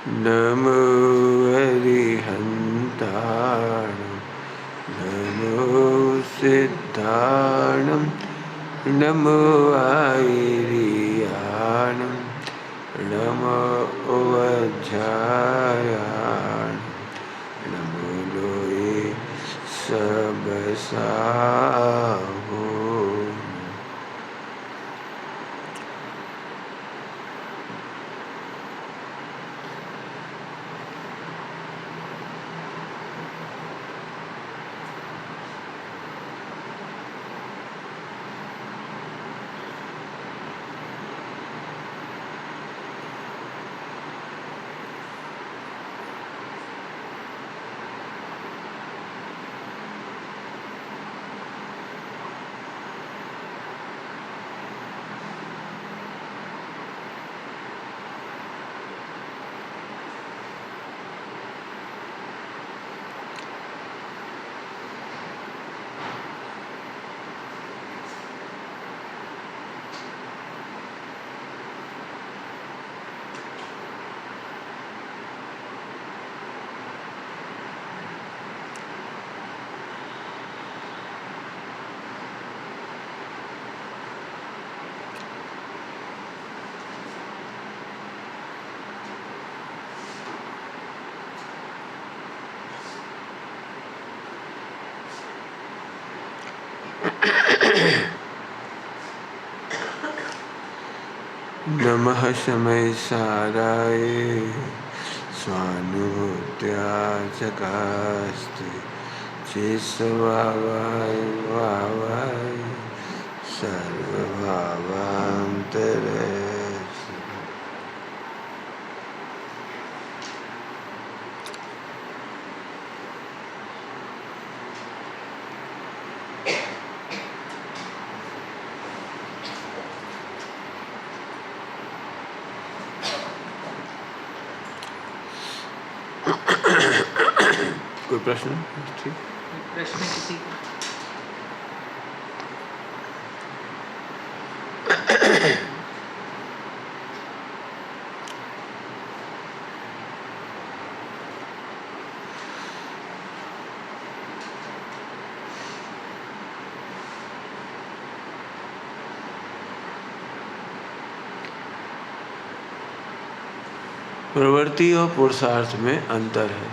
नमो अरिहन्ताणं नमो सिद्धाणं नमो आयर्याणं नमो वज्रायाणं नमो लोये सबसाहो। नमः शमय साराय स्वानुभूत्या चकास्ते चेत्स्वभावाय भावाय सर्वभावान्तरे। कोई प्रश्न? ठीक, प्रश्न किसी का? प्रवृत्ति और पुरुषार्थ में अंतर है।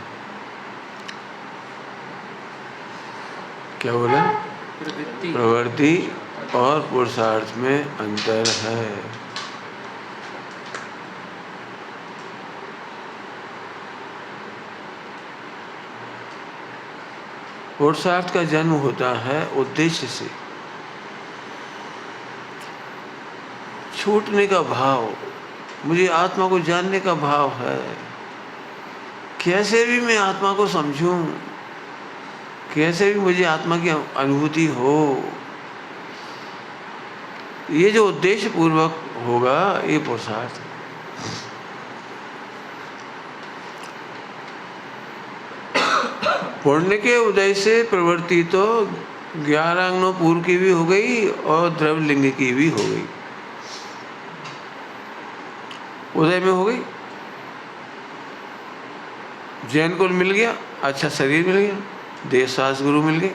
क्या बोला? प्रवृत्ति और पुरुषार्थ में अंतर है। पुरुषार्थ का जन्म होता है उद्देश्य से, छूटने का भाव, मुझे आत्मा को जानने का भाव है, कैसे भी मैं आत्मा को समझूं, कैसे भी मुझे आत्मा की अनुभूति हो, ये जो उद्देश्य पूर्वक होगा ये पुरुषार्थ है। पुण्य के उदय से प्रवृत्ति तो 11 अंगों पूर्व की भी हो गई और द्रव्यलिंग की भी हो गई, उदय में हो गई। जैन कुल मिल गया, अच्छा शरीर मिल गया, देश शास्त्र गुरु मिल गए,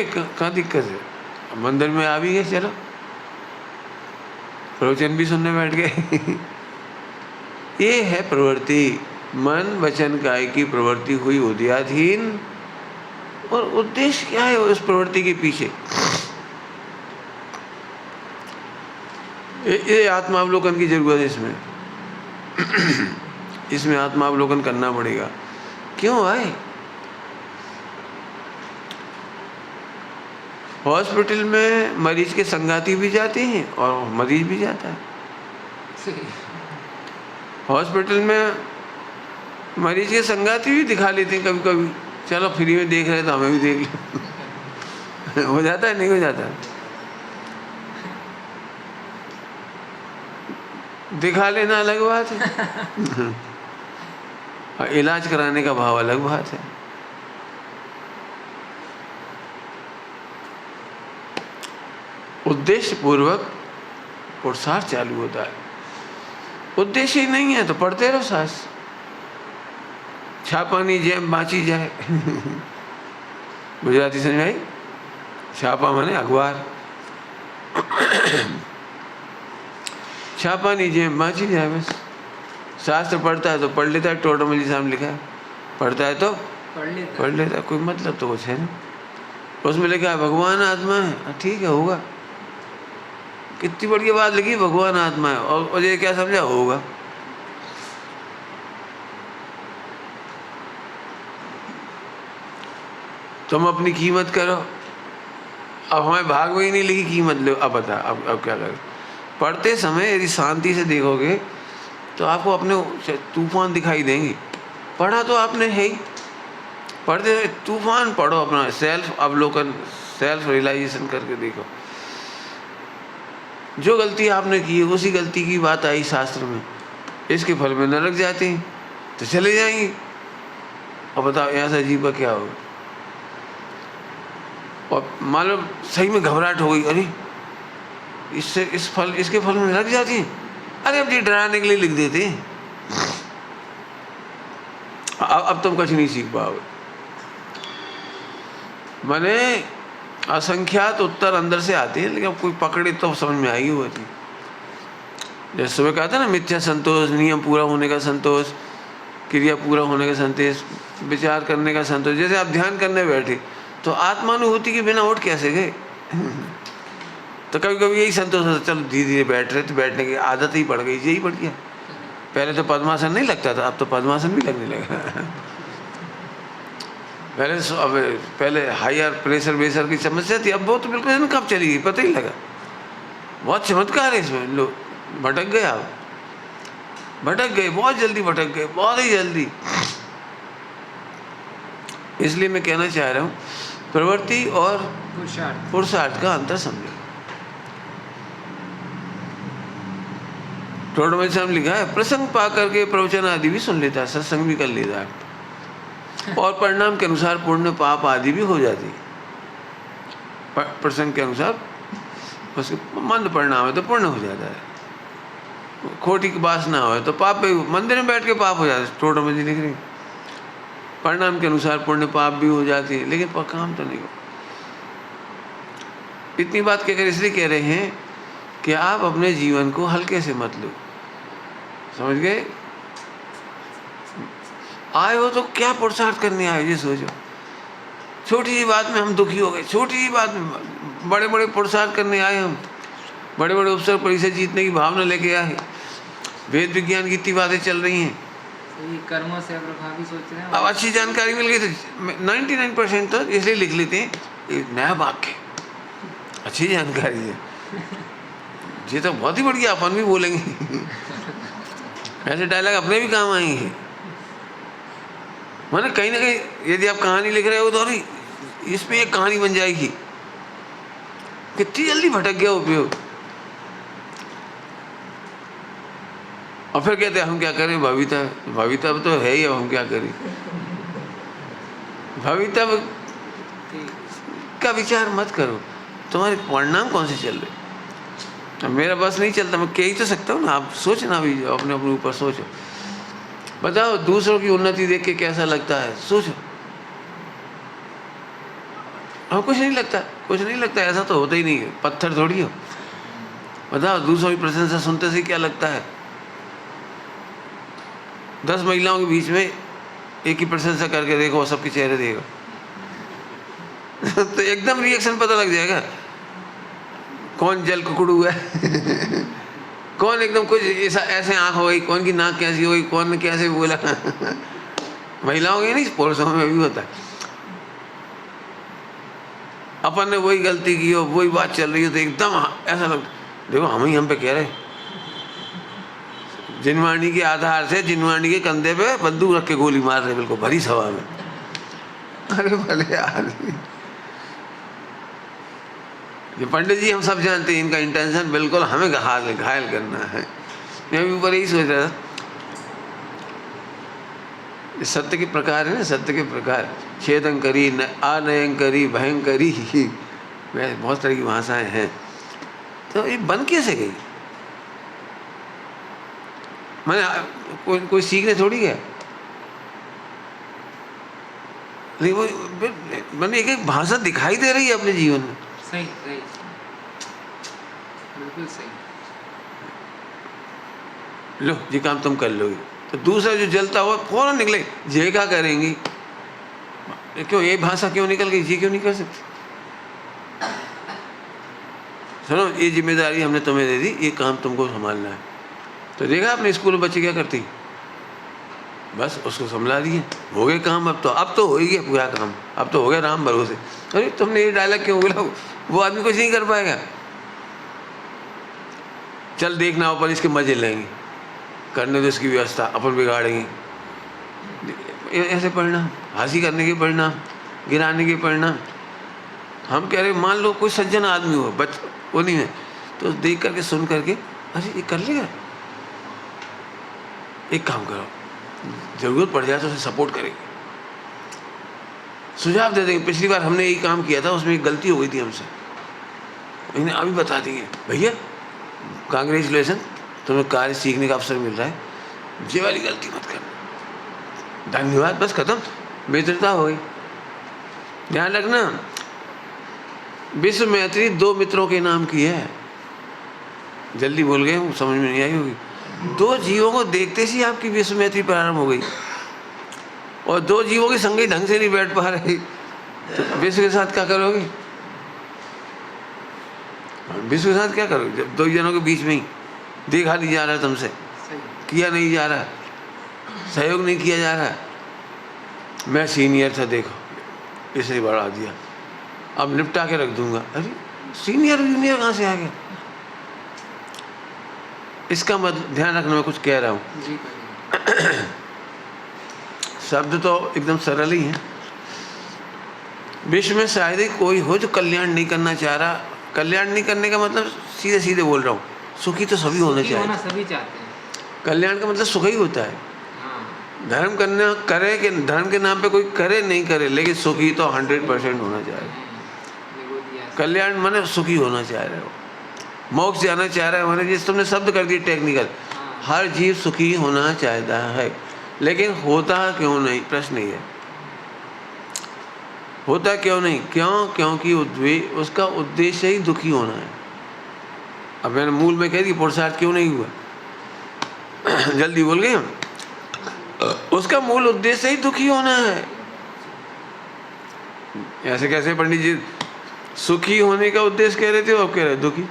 कहाँ दिक्कत है? मंदिर में आ भी गए, चलो प्रवचन भी सुनने बैठ गए। ये है प्रवृत्ति, मन वचन काय की प्रवृत्ति हुई उदयाधीन। और उद्देश्य क्या है उस प्रवृत्ति के पीछे? ये आत्मावलोकन की जरूरत है इसमें। इसमें आत्मावलोकन करना पड़ेगा। क्यों आए? हॉस्पिटल में मरीज के संगाती भी जाते हैं और मरीज भी जाता है। हॉस्पिटल में मरीज के संगाती भी दिखा लेते हैं कभी कभी, चलो फ्री में देख रहे तो हमें भी देख ले। हो जाता है, नहीं हो जाता? दिखा लेना अलग बात है, इलाज कराने का भाव अलग बात है। उद्देश्य पूर्वक पुरुषार्थ चालू होता है। उद्देश्य ही नहीं है तो पढ़ते रहो शास्त्र। छापानी जेम बाँची जाए गुजराती समझ आई? छापा माने अखबार, छापानी जेम बाँची जाए बस। शास्त्र पढ़ता है तो पढ़ लेता है, टोटोमल जी सामने लिखा है, पढ़ता है तो पढ़ लेता है, कोई मतलब तो कुछ है नहीं। उसमें लिखा है भगवान आत्मा है, ठीक है होगा, कितनी बढ़िया बात लिखी, भगवान आत्मा है, और ये क्या समझा होगा। तुम अपनी कीमत करो। अब हमें भाग में ही नहीं लिखी कीमत लो, अब बता अब क्या करें। पढ़ते समय यदि शांति से देखोगे तो आपको अपने तूफान दिखाई देंगे। पढ़ा तो आपने है ही, पढ़ते हुए तूफान पढ़ो, अपना सेल्फ अवलोकन, सेल्फ रियलाइजेशन करके देखो। जो गलती आपने की है उसी गलती की बात आई शास्त्र में, इसके फल में नरक जाते हैं तो चले जाएंगे। और बताओ ऐसा जीव का क्या होगा। और मान लो सही में घबराहट हो गई, अरे इससे इसके फल में नरक जाती है, अरे अब जी डराने के लिए लिख देते हैं। अब तुम कुछ नहीं सीख पाओगे। माने असंख्यात उत्तर अंदर से आते हैं, लेकिन कोई पकड़े तो समझ में आएगी वो चीज। जैसे सुबह कहा था ना, मिथ्या संतोष, नियम पूरा होने का संतोष, क्रिया पूरा होने का संतोष, विचार करने का संतोष। जैसे आप ध्यान करने बैठे तो आत्मानुभूति के बिना उठ कैसे गए? तो कभी कभी यही संतोष होता, चलो धीरे धीरे बैठ रहे तो बैठने की आदत ही पड़ गई, यही पड़ गया। पहले तो पद्मासन नहीं लगता था, अब तो पद्मासन भी लगने लगा। पहले हायर प्रेशर वेशर की समस्या थी, अब वो तो बिल्कुल कब चली गई पता ही लगा। बहुत चमत्कार है इसमें। लोग भटक गए, आप भटक गए, बहुत जल्दी भटक गए, बहुत ही जल्दी। इसलिए मैं कहना चाह रहा हूँ, प्रवृत्ति और पुरुषार्थ का अंतर समझो। थोड़ा में सामने लिखा है, प्रसंग पा करके प्रवचन आदि भी सुन लेता है, सत्संग भी कर लेता है, और परिणाम के अनुसार पुण्य पाप आदि भी हो जाती है। प्रसंग के अनुसार उसके मंद परिणाम है तो पुण्य हो जाता है, खोटी की वासना हो तो पाप भी, मंदिर में बैठ के पाप हो जाता है, टोटो में जी लिख रही। परिणाम के अनुसार पुण्य पाप भी हो जाती है, लेकिन काम तो नहीं हो। इतनी बात कहकर इसलिए कह रहे हैं कि आप अपने जीवन को हल्के से मत लो, समझ गए? आए हो तो क्या पुरुषार्थ करने आए, ये सोचो। छोटी सी बात में हम दुखी हो गए, छोटी सी बात में बड़े बड़े पुरुषार्थ करने आए, हम बड़े बड़े अवसर परिषद जीतने की भावना लेके आए। वेद विज्ञान की इतनी बातें चल रही हैं, कर्मों से भी सोच रहे हैं। अब अच्छी जानकारी मिल गई तो 99% तो इसलिए लिख लेते हैं, एक नया वाक्य, अच्छी जानकारी है, ये तो बहुत ही बढ़िया, अपन भी बोलेंगे। ऐसे डायलॉग अपने भी काम आएंगे। माने कहीं ना कहीं यदि आप कहानी लिख रहे हो तो अरे इसमें एक कहानी बन जाएगी। कितनी जल्दी भटक गया उपयोग। और फिर कहते हैं हम क्या करें, भवितव्य तो है ही, अब हम क्या करें। भवितव्य का विचार मत करो, तुम्हारे परिणाम कौन से चल रहे। अब मेरा बस नहीं चलता, मैं कह ही तो सकता हूँ ना, आप सोचना भी, अपने अपने ऊपर सोचो। बताओ दूसरों की उन्नति देख के कैसा लगता है, सोचो। हाँ, कुछ नहीं लगता, कुछ नहीं लगता, ऐसा तो होता ही नहीं है, पत्थर थोड़ी हो। बताओ दूसरों की प्रशंसा सुनते से क्या लगता है। 10 महिलाओं के बीच में एक ही प्रशंसा करके देखो, सबके चेहरे देखो तो एकदम रिएक्शन पता लग जाएगा, कौन जल कुकड़ू है कौन एकदम कुछ ऐसे आँख हो गई, कौन की नाक कैसी हो गई, कौन ने कैसे बोला महिलाओं की नहीं, पुरुषों में भी होता है। अपन ने वही गलती की हो, वही बात चल रही हो तो एकदम ऐसा लगता, देखो हम पे कह रहे। जिनवाणी के आधार से जिनवाणी के कंधे पे बंदूक रख के गोली मार रहे, बिल्कुल भरी सभा में। अरे भले यार, ये पंडित जी हम सब जानते हैं, इनका इंटेंशन बिल्कुल हमें घायल करना है। मैं भी ऊपर यही सोच रहा था, सत्य के प्रकार है ना, सत्य के प्रकार, छेदंकरी, अनयंकरी, भयंकरी, बहुत तरह की भाषाएं हैं। तो ये बन कैसे गई? मैंने कोई सीखने थोड़ी गया, लेकिन वो मैंने एक भाषा दिखाई दे रही है अपने जीवन में। सही सही, बिल्कुल सही। लो ये काम तुम कर लोगे, तो दूसरा जो जलता हुआ फौरन निकले, ये क्या करेंगी, क्यों ये भाषा क्यों निकल गई, ये क्यों नहीं कर सकती। सुनो, ये जिम्मेदारी हमने तुम्हें दे दी, ये काम तुमको संभालना है। तो देखा अपने स्कूल में बच्चे क्या करती, बस उसको संभला दिए, हो गए काम। अब तो हो ही गया पूरा काम, अब तो हो गया राम भरोसे। अरे तुमने ये डायलॉग क्यों बोला, वो आदमी कुछ नहीं कर पाएगा। चल देखना ऊपर इसके मजे लेंगे, करने दो इसकी व्यवस्था, अपन बिगाड़ेंगे। ऐसे परिणाम, हंसी करने के परिणाम, गिराने के परिणाम। हम कह रहे मान लो कोई सज्जन आदमी हो, वो नहीं है, तो देख करके सुन करके अरे ये कर लेगा, एक काम करो, जरूरत पड़ जाए तो उसे सपोर्ट करेंगे, सुझाव दे देंगे। पिछली बार हमने यही काम किया था, उसमें एक गलती हो गई थी हमसे, इन्हें अभी बता देंगे, भैया कांग्रेचुलेसन, तुम्हें कार्य सीखने का अवसर मिल रहा है, ये वाली गलती मत करना, धन्यवाद, बस खत्म, मित्रता हो गई। ध्यान रखना, विश्व मैत्री 2 मित्रों के नाम की है। जल्दी बोल गए, समझ में नहीं आई होगी। 2 जीवों को देखते ही आपकी विश्व मैत्री प्रारंभ हो गई, और 2 जीवों के संग ही ढंग से नहीं बैठ पा रहे, तो विश्व के साथ क्या करोगे, विश्व के साथ क्या करोगे जब 2 जनों के बीच में ही देखा नहीं जा रहा, तुमसे किया नहीं जा रहा, सहयोग नहीं किया जा रहा। मैं सीनियर था, देखो इसे बढ़ा दिया, अब निपटा के रख दूंगा। अरे सीनियर जूनियर कहाँ से आ गया, इसका मतलब ध्यान रखना, मैं कुछ कह रहा हूँ। शब्द तो एकदम सरल ही है। विश्व में शायद ही कोई हो जो कल्याण नहीं करना चाह रहा। कल्याण नहीं करने का मतलब सीधे सीधे बोल रहा हूँ, सुखी तो सभी होने चाहिए। सभी चाहते हैं। कल्याण का मतलब सुख ही होता है। हाँ। धर्म करना करे कि धर्म के नाम पे कोई करे नहीं करे, लेकिन सुखी तो 100% होना चाहिए। कल्याण माने सुखी होना चाह रहे हो, मोक्ष जाना चाह रहा है, मैंने जिस तुमने शब्द कर दिए टेक्निकल, हर जीव सुखी होना चाहता है, लेकिन होता क्यों नहीं, प्रश्न ये है, होता क्यों नहीं, क्यों, क्योंकि उसका उद्देश्य ही दुखी होना है। अब मैंने मूल में कह दी पुरुषार्थ क्यों नहीं हुआ, जल्दी बोल गए हम, उसका मूल उद्देश्य ही दुखी होना है। ऐसे कैसे पंडित जी सुखी होने का उद्देश्य कह रहे थे, अब कह रहे दुखी।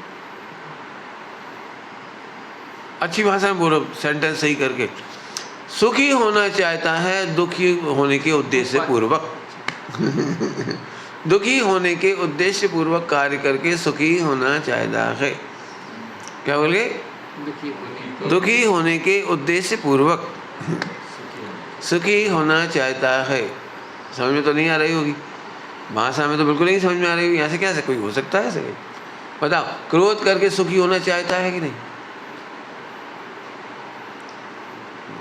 अच्छी भाषा में बोलो, सेंटेंस सही करके, सुखी होना चाहता है दुखी होने के उद्देश्य पूर्वक दुखी होने के उद्देश्य पूर्वक कार्य करके सुखी होना चाहता है। क्या बोले, दुखी होने के उद्देश्य पूर्वक सुखी होना चाहता है। समझ में तो नहीं आ रही होगी, भाषा में तो बिल्कुल नहीं समझ में आ रही होगी। ऐसे कैसे कोई हो सकता है, ऐसे कोई बताओ, क्रोध करके सुखी होना चाहता है कि नहीं,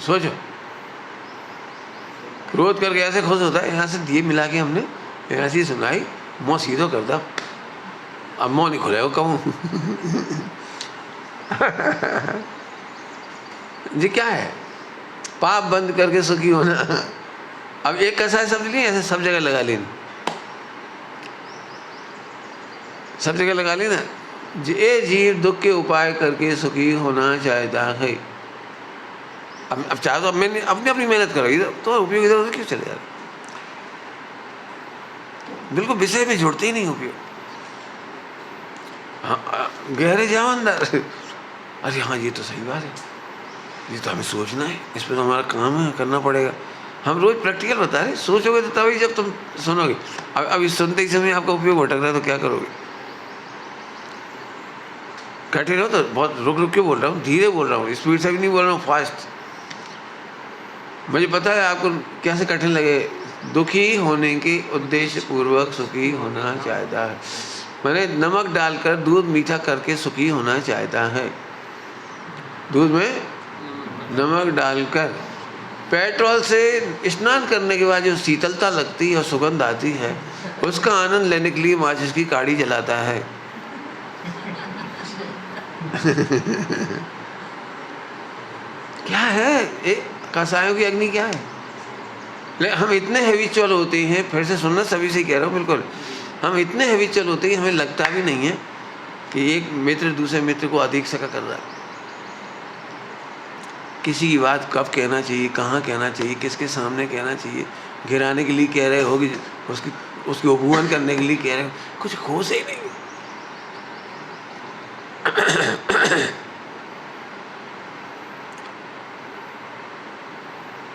सोचो। क्रोध करके ऐसे खुश होता है, यहाँ से दिए मिला के हमने ऐसी सुनाई, मुँह सीधो कर दो, अब मुँह नहीं खुलेगा कहूँ जी क्या है, पाप बंद करके सुखी होना। अब एक कैसा है शब्द नहीं, ऐसे सब जगह लगा लेना, सब जगह लगा लेना। ये जीव दुख के उपाय करके सुखी होना चाहता है। अब चाहे तो मैंने अपनी मेहनत करोगी तो उपयोग इधर उधर क्यों चले जा रहा, बिल्कुल विषय में जुड़ते ही नहीं उपयोग। हाँ, गहरे जाओ अंदर, अरे हाँ ये तो सही बात है, ये तो हमें सोचना है, इस पर तो हमारा काम है, करना पड़ेगा। हम रोज प्रैक्टिकल बता रहे, सोचोगे तो तभी जब तुम सुनोगे। अब इस सुनते ही समय आपका उपयोग भटक रहा है तो क्या करोगे, कठिन हो तो बहुत रुक रुक के बोल रहा हूँ, धीरे बोल रहा हूँ, स्पीड से भी नहीं बोल रहा हूँ, फास्ट। मुझे पता है आपको कैसे कठिन लगे। दुखी होने के उद्देश्य पूर्वक सुखी होना चाहता है, मैंने नमक डालकर दूध मीठा करके सुखी होना चाहता है। दूध में नमक डालकर पेट्रोल से स्नान करने के बाद जो शीतलता लगती है और सुगंध आती है, उसका आनंद लेने के लिए माचिस की काड़ी जलाता है। क्या है ये कसायों की अग्नि क्या है? लेकिन हम इतने हैबिचुअल होते हैं, फिर से सुनना, सभी से कह रहा हूँ बिल्कुल, हम इतने हैबिचुअल होते हैं, हमें लगता भी नहीं है कि एक मित्र दूसरे मित्र को अधीक्षक कर रहा है। किसी की बात कब कहना चाहिए, कहाँ कहना चाहिए, किसके सामने कहना चाहिए, गिराने के लिए कह रहे हो कि उसकी उपमान करने के लिए कह रहे हो, कुछ होश ही नहीं।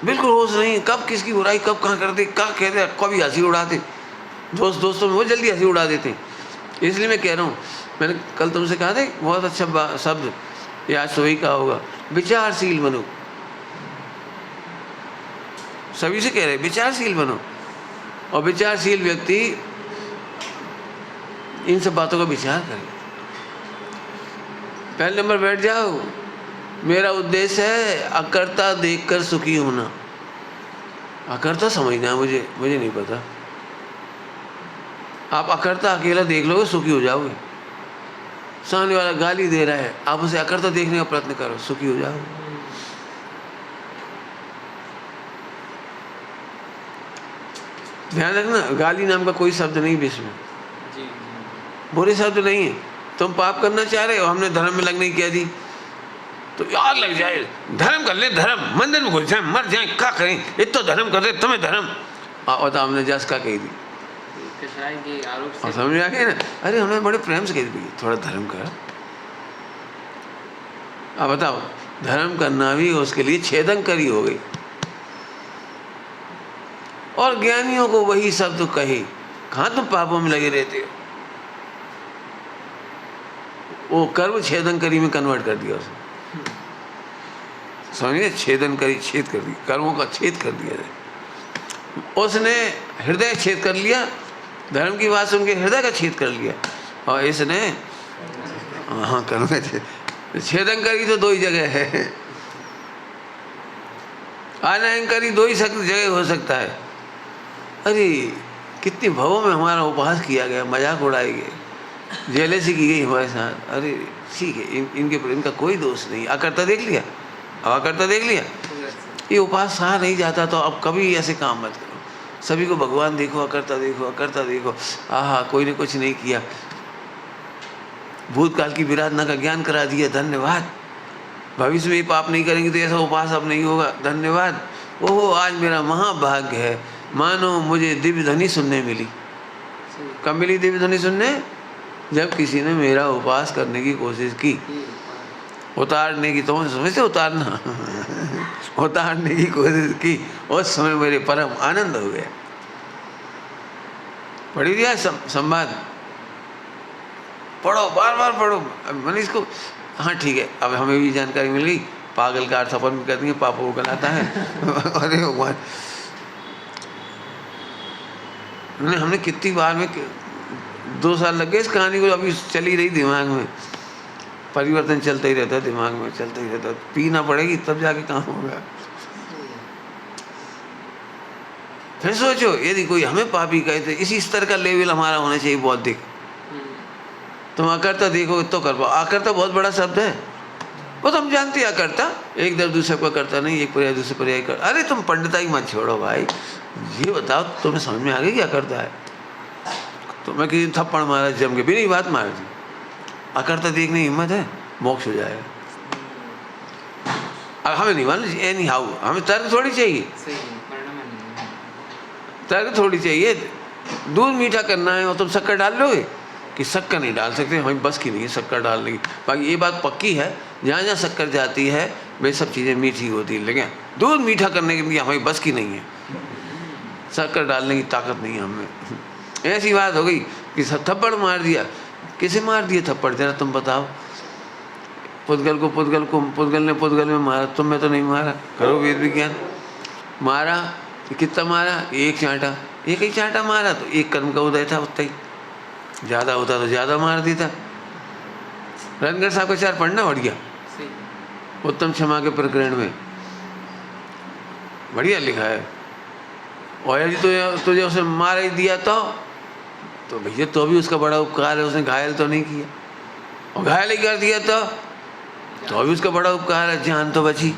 बिल्कुल होश नहीं, कब किसकी बुराई कब कहाँ कर दे, कहाँ कह दे, कभी हंसी उड़ाते, दोस्तों में वो जल्दी हंसी उड़ा देते। इसलिए मैं कह रहा हूँ, मैंने कल तुमसे कहा था बहुत अच्छा शब्द, ये आज सुबह का होगा, विचारशील बनो। सभी से कह रहे विचारशील बनो, और विचारशील व्यक्ति इन सब बातों का विचार करे। पहले नंबर बैठ जाओ, मेरा उद्देश्य है अकर्ता देखकर सुखी होना। अकर्ता समझना मुझे नहीं पता। आप अकर्ता अकेला देख लोगे, सुखी हो जाओगे। सामने वाला गाली दे रहा है, आप उसे अकर्ता देखने का प्रयत्न करो, सुखी हो जाओगे। ध्यान रखना, गाली नाम का कोई शब्द नहीं विश्व में, बुरे शब्द नहीं है। तुम पाप करना चाह रहे हो, हमने धर्म में लगने की कह दी तो आग लग जाए, धर्म कर ले, धर्म मंदिर में घुस जाए, मर जाए, क्या करें, इतना धर्म कर रहे तुम्हें धर्म, और हमने जस का कही दी, और समझ में आ गया ना। अरे हमने बड़े प्रेम से कह दी, थोड़ा धर्म कर। अब बताओ, धर्म करना भी उसके लिए छेदंकरी हो गई। और ज्ञानियों को वही शब्द कहे, कहाँ तुम पापों में लगे रहते हो, वो कर्म छेदंकरी में कन्वर्ट कर दिया उसने। समझिए, छेदंकरी, छेद कर दिया, कर्मों का छेद कर दिया जाए। उसने हृदय छेद कर लिया, धर्म की बात सुन के हृदय का छेद कर लिया, और इसने हाँ कर्म का छेद। छेदंकरी तो दो ही जगह है, अनयंकरी दो ही जगह हो सकता है। अरे कितनी भवों में हमारा उपहास किया गया, मजाक उड़ाए गए, जेलसी की गई हमारे साथ। अरे ठीक है, इनका कोई दोष नहीं। अकर्ता देख लिया, अब अकर्ता देख लिया, ये उपहास सहा नहीं जाता, तो अब कभी ऐसे काम मत करो। सभी को भगवान देखो, अकर्ता देखो, अकर्ता देखो, आहा कोई ने कुछ नहीं किया, भूतकाल की विराधना का ज्ञान करा दिया, धन्यवाद। भविष्य में पाप नहीं करेंगे तो ऐसा उपहास अब नहीं होगा, धन्यवाद। ओहो आज मेरा महाभाग्य है, मानो मुझे दिव्य ध्वनि सुनने मिली। कब मिली दिव्य ध्वनि सुनने? जब किसी ने मेरा उपवास करने की कोशिश की, उतारने की, तो समझते उतारना उतारने की कोशिश की, उस समय मेरे परम आनंद हो गया। पढ़ी दिया संवाद, पढ़ो, बार बार पढ़ो। मैंने इसको, हाँ ठीक है, अब हमें भी जानकारी मिल गई। पागल का अर्थ अपन कर देंगे, पापों को गलाता है अरे भगवान, हमने कितनी बार में 2 साल लग गए इस कहानी को, अभी चली रही दिमाग में, परिवर्तन चलता ही रहता है दिमाग में, चलता ही रहता है। पीना पड़ेगी तब जाके काम होगा। फिर सोचो, यदि कोई हमें पापी कहते, इसी स्तर का लेवल हमारा होना चाहिए बौद्धिक। तुम अकर्ता देखो तो कर पाओ। अकर्ता बहुत बड़ा शब्द है, वो तो हम जानते हैं। अकर्ता एक दर दूसरे को करता नहीं, एक पर्याय दूसरे पर्याय कर। अरे तुम पंडिता ही मत छोड़ो भाई, ये बताओ तुम्हें समझ में आ गई क्या करता है? तो मैं किसी थप्पड़ मारा जम के, बिना बात मार दी, अकर्ता देखने की हिम्मत है, मोक्ष हो जाएगा। अब हमें नहीं मालूम, एनी हाउ, हमें तर्क थोड़ी चाहिए, तर्क थोड़ी चाहिए। दूध मीठा करना है और तुम शक्कर डाल लोगे कि शक्कर नहीं डाल सकते, हमें बस की नहीं है शक्कर डालने की। बाकी ये बात पक्की है, जहाँ जहाँ शक्कर जाती है वे सब चीज़ें मीठी होती है, लेकिन दूध मीठा करने के लिए हमें बस की नहीं है, शक्कर डालने की ताकत नहीं है हमें। ऐसी बात हो गई कि थप्पड़ मार दिया। किसे मार दिया थप्पड़, जरा तुम बताओ? पुद्गल ने पुद्गल में मारा, तुम में तो नहीं मारा। करो वेद विज्ञान। मारा कितना मारा? एक चांटा, एक ही चांटा मारा तो एक कर्म का उदय था, उतना ही। ज़्यादा होता तो ज़्यादा मार देता। रणगढ़ साहब का 4 पढ़ना बढ़िया, उत्तम क्षमा के प्रकरण में बढ़िया लिखा है। और यदि तुझे उसने मार ही दिया तो भैया तो भी उसका बड़ा उपकार है, उसने घायल तो नहीं किया। और घायल ही कर दिया तो भी उसका बड़ा उपकार है, जान तो बची।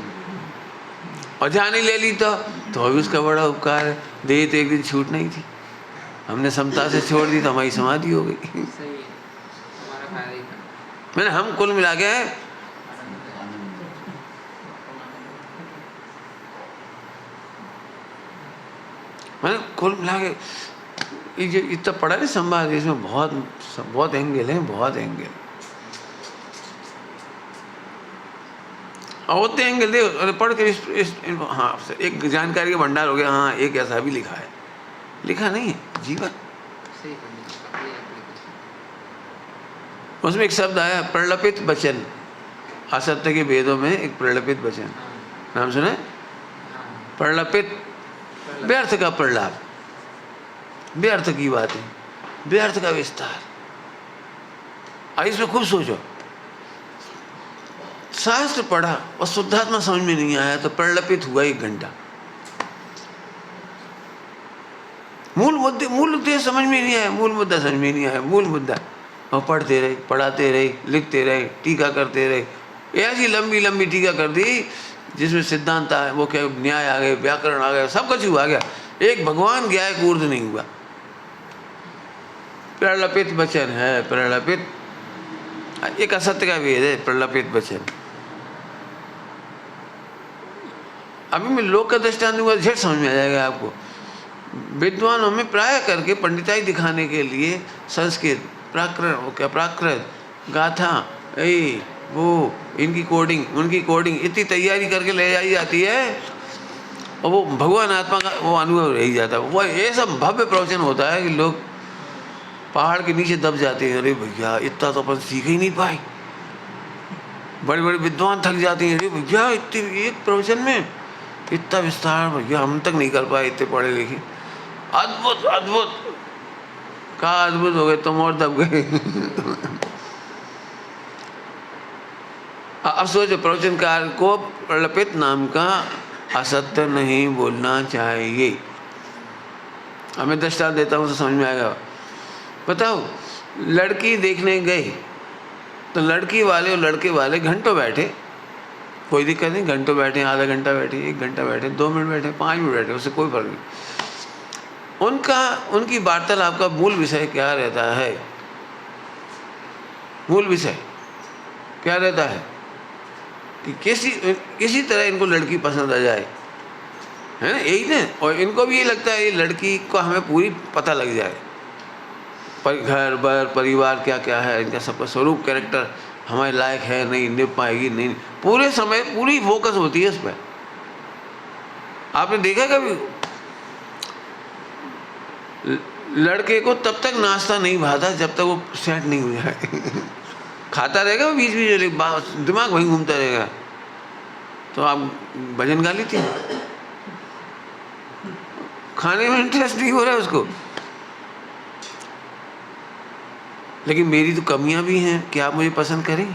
और जान ही ले ली तो भी उसका बड़ा उपकार है। दे तो एक दिन छूट नहीं थी, हमने समता से छोड़ दी तो हमारी समाधि हो गई। सही है, हमारा फायदा ही था। मैंने हम कुल मिला के मैंने कुल मिला के ये जो इतना पढ़ा नहीं संवाद, इसमें बहुत बहुत एंगल है, बहुत एंगल। और उतने एंगल दे अरे पढ़ कर हाँ एक जानकारी का भंडार हो गया। हाँ एक ऐसा भी लिखा है, लिखा नहीं है जीवन। सही पंडित, अपनी application। उसमें एक शब्द आया प्रलपित वचन, असत्य के वेदों में एक प्रलपित वचन, हाँ, नाम सुना है? हाँ, प्रलपित, व्यर्थ का प्रलाप, व्यर्थ की बातें, व्यर्थ का विस्तार। अब इसमें खूब सोचो, शास्त्र पढ़ा और शुद्धात्मा समझ में नहीं आया तो प्रलपित हुआ 1 घंटा। मूल मुद्दे, मूल उद्देश्य समझ में नहीं आया, मूल मुद्दा समझ में नहीं आया, मूल मुद्दा। और पढ़ते रहे, पढ़ाते रहे, लिखते रहे, टीका करते रहे, ऐसी लंबी लंबी टीका कर दी जिसमें सिद्धांत आए, वो क्या न्याय आ गए, व्याकरण आ गया, सब कुछ हुआ गया, एक भगवान गया एक ऊर्ध नहीं हुआ। प्रलपित वचन है, प्रलपित एक असत्य का वेद है प्रलपित वचन। अभी मैं लोक का दृष्टांत दूंगा, झट समझ में आ जाएगा आपको। विद्वानों में प्राय करके पंडिताई दिखाने के लिए संस्कृत, प्राकृत, गाथा, वो इनकी कोडिंग, उनकी कोडिंग इतनी तैयारी करके ले जाई जाती है और वो भगवान आत्मा का वो अनुभव रह ही जाता है। वो ये सब भव्य प्रवचन होता है कि लोग पहाड़ के नीचे दब जाते हैं। अरे भैया इतना तो अपन सीख ही नहीं पाए। बड़े बड़े विद्वान थक जाते हैं, अरे भैया इतने एक प्रवचन में इतना विस्तार, भैया हम तक नहीं कर पाए, इतने पढ़े लिखे। अद्भुत अद्भुत, कहा अद्भुत हो गए तुम और दब गए। अब सोचो, प्रवचनकार को प्रलपित नाम का असत्य नहीं बोलना चाहिए। अब मैं दृष्टांत देता हूँ तो समझ में आएगा। बताओ, लड़की देखने गए तो लड़की वाले और लड़के वाले घंटों बैठे, कोई दिक्कत नहीं, घंटों बैठे, आधा घंटा बैठे, 1 घंटा बैठे, 2 मिनट बैठे, 5 मिनट बैठे, उससे कोई फर्क नहीं। उनकी वार्तालाप का मूल विषय क्या रहता है? मूल विषय क्या रहता है कि किसी तरह इनको लड़की पसंद आ जाए, है ना, यही ना। और इनको भी ये लगता है ये लड़की को हमें पूरी पता लग जाए, पर घर बार परिवार क्या क्या है, इनका सबका स्वरूप, कैरेक्टर हमारे लायक है नहीं, निभ पाएगी नहीं, पूरे समय पूरी फोकस होती है इस पर। आपने देखा कभी लड़के को तब तक नाश्ता नहीं भाता जब तक वो सेट नहीं हो जाए। खाता रहेगा वो बीच बीच, दिमाग वहीं घूमता रहेगा। तो आप भजन गा लेती हैं, खाने में इंटरेस्ट नहीं हो रहा है उसको। लेकिन मेरी तो कमियां भी हैं, क्या आप मुझे पसंद करेंगी?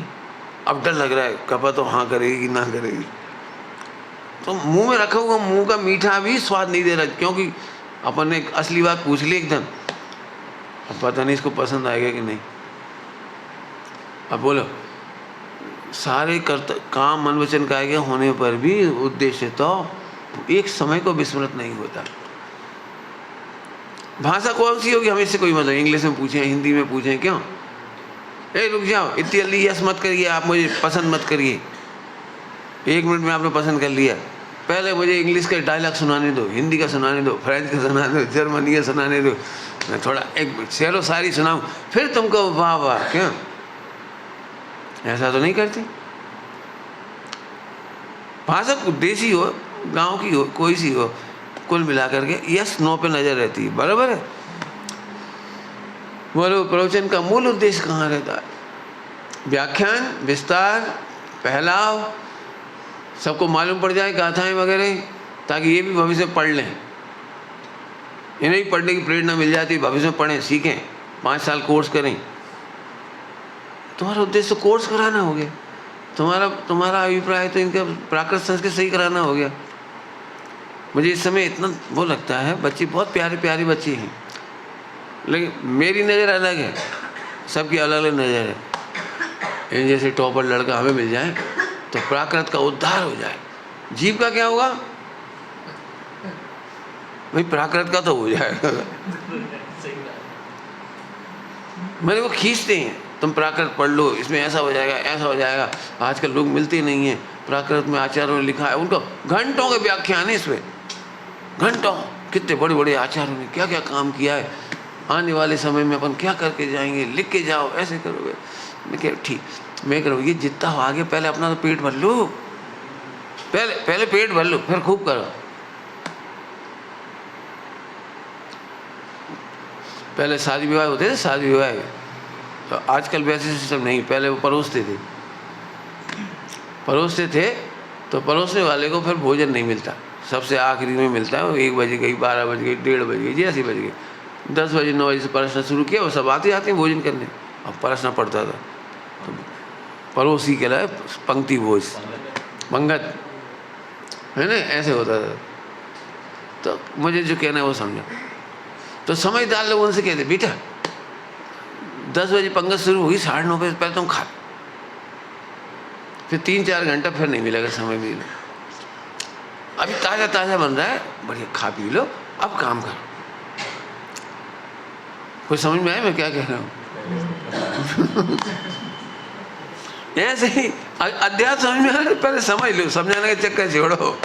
अब डर लग रहा है, कपा तो हाँ करेगी कि ना करेगी। तो मुंह में रखा हुआ मुंह का मीठा भी स्वाद नहीं दे रहा, क्योंकि अपन ने असली बात पूछ ली एकदम। अब पता नहीं इसको पसंद आएगा कि नहीं। अब बोलो, सारे काम मन वचन कायके होने पर भी उद्देश्य तो एक समय को विस्मृत नहीं होता। भाषा कौन सी होगी हमें इससे कोई मतलब, इंग्लिश में पूछें, हिंदी में पूछें, क्यों? रुक जाओ, इतनी जल्दी यस मत करिए, आप मुझे पसंद मत करिए। 1 मिनट में आपने पसंद कर लिया, पहले मुझे इंग्लिश का डायलॉग सुनाने दो, हिंदी का सुनाने दो, फ्रेंच का सुनाने दो, जर्मनी का सुनाने दो, मैं थोड़ा एक शेरो शायरी सुनाऊं, फिर तुमको वाह वाह। क्यों? ऐसा तो नहीं करती। भाषा देसी हो, गांव की हो, कोई सी हो, कुल मिलाकर के यस नो पे नजर रहती है। बराबर है। बोलो, प्रवचन का मूल उद्देश्य कहाँ रहता है? व्याख्यान, विस्तार, फैलाव, सबको मालूम पड़ जाए गाथाएं वगैरह, ताकि ये भी भविष्य में पढ़ लें। इन्हें भी पढ़ने की प्रेरणा मिल जाती है, भविष्य में पढ़ें, सीखें, 5 साल कोर्स करें। तुम्हारा उद्देश्य कोर्स कराना हो गया, तुम्हारा अभिप्राय तो इनका प्राकृत संस्कृत सही कराना हो गया। मुझे इस समय इतना वो लगता है, बच्चे बहुत प्यारे प्यारे बच्चे हैं, लेकिन मेरी नज़र अलग है, सबकी अलग अलग नज़र है। इन जैसे टॉपर लड़का हमें मिल जाए तो प्राकृत का उद्धार हो जाए। जीव का क्या होगा? भाई प्राकृत का तो हो जाएगा। मेरे को खींचते हैं, तुम प्राकृत पढ़ लो, इसमें ऐसा हो जाएगा, ऐसा हो जाएगा। आजकल लोग मिलते नहीं हैं। प्राकृत में आचार्यों ने लिखा है, उनको घंटों के व्याख्यान है इसमें, घंटों। कितने बड़े बड़े आचार्यों ने क्या क्या काम किया है, आने वाले समय में अपन क्या करके जाएंगे, लिख के जाओ, ऐसे करोगे। मैं कह ठीक, मैं कह रहा हूँ ये जितना हो आगे, पहले अपना तो पेट भर लो, पहले पेट भर लो, फिर खूब करो। पहले शादी विवाह होते थे, शादी विवाह, तो आजकल वैसे सिस्टम नहीं। पहले वो परोसते थे तो परोसने वाले को फिर भोजन नहीं मिलता, सबसे आखिरी में मिलता है। वो 1 बज गई, 12 बज गई, 1:30 बज गई, जैसे बज गई, 10 बजे 9 बजे से परसना शुरू किया, वो सब आते हैं भोजन करने। अब परसना पड़ता था, तो पड़ोसी के लिए पंक्ति भोज, पंगत है ना, ऐसे होता था। तो मुझे जो कहना है वो समझो। तो समझदार लोग उनसे कहते, बेटा 10 बजे पंगत शुरू होगी, 9:30 बजे पहले तुम खा, फिर 3-4 घंटा फिर नहीं मिलेगा समय भी। अभी ताज़ा ताज़ा बन रहा है, बढ़िया खा पी लो, अब काम करो। कोई समझ में आया मैं क्या कह रहा हूँ? ऐसे ही अध्यात्म समझ में आ रहा है, पहले समझ लो, समझाने के चक्कर छोड़ो,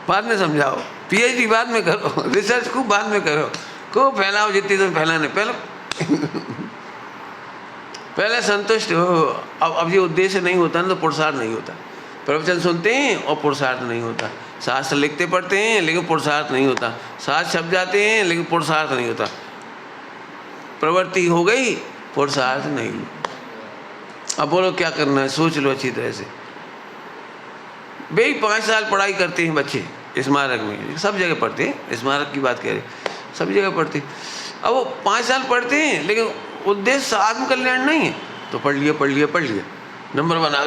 बाद में समझाओ। PhD बाद में करो, रिसर्च खूब बाद में करो, खूब फैलाओ जितनी तुम फैलाने, पहले संतुष्ट हो। अब ये उद्देश्य नहीं होता ना तो पुरुषार्थ नहीं होता। प्रवचन सुनते हैं और पुरुषार्थ नहीं होता, शास्त्र लिखते पढ़ते हैं लेकिन पुरुषार्थ नहीं होता, शास्त्र छप जाते हैं लेकिन पुरुषार्थ नहीं होता। प्रवृत्ति हो गई, पुरुषार्थ नहीं। अब बोलो क्या करना है, सोच लो अच्छी तरह से। भाई 5 साल पढ़ाई करते हैं बच्चे स्मारक में, सब जगह पढ़ते हैं, स्मारक की बात कह रहे, सब जगह पढ़ते हैं। अब वो 5 साल पढ़ते हैं लेकिन उद्देश्य आत्मकल्याण नहीं है, तो पढ़ लिया, नंबर 1 आ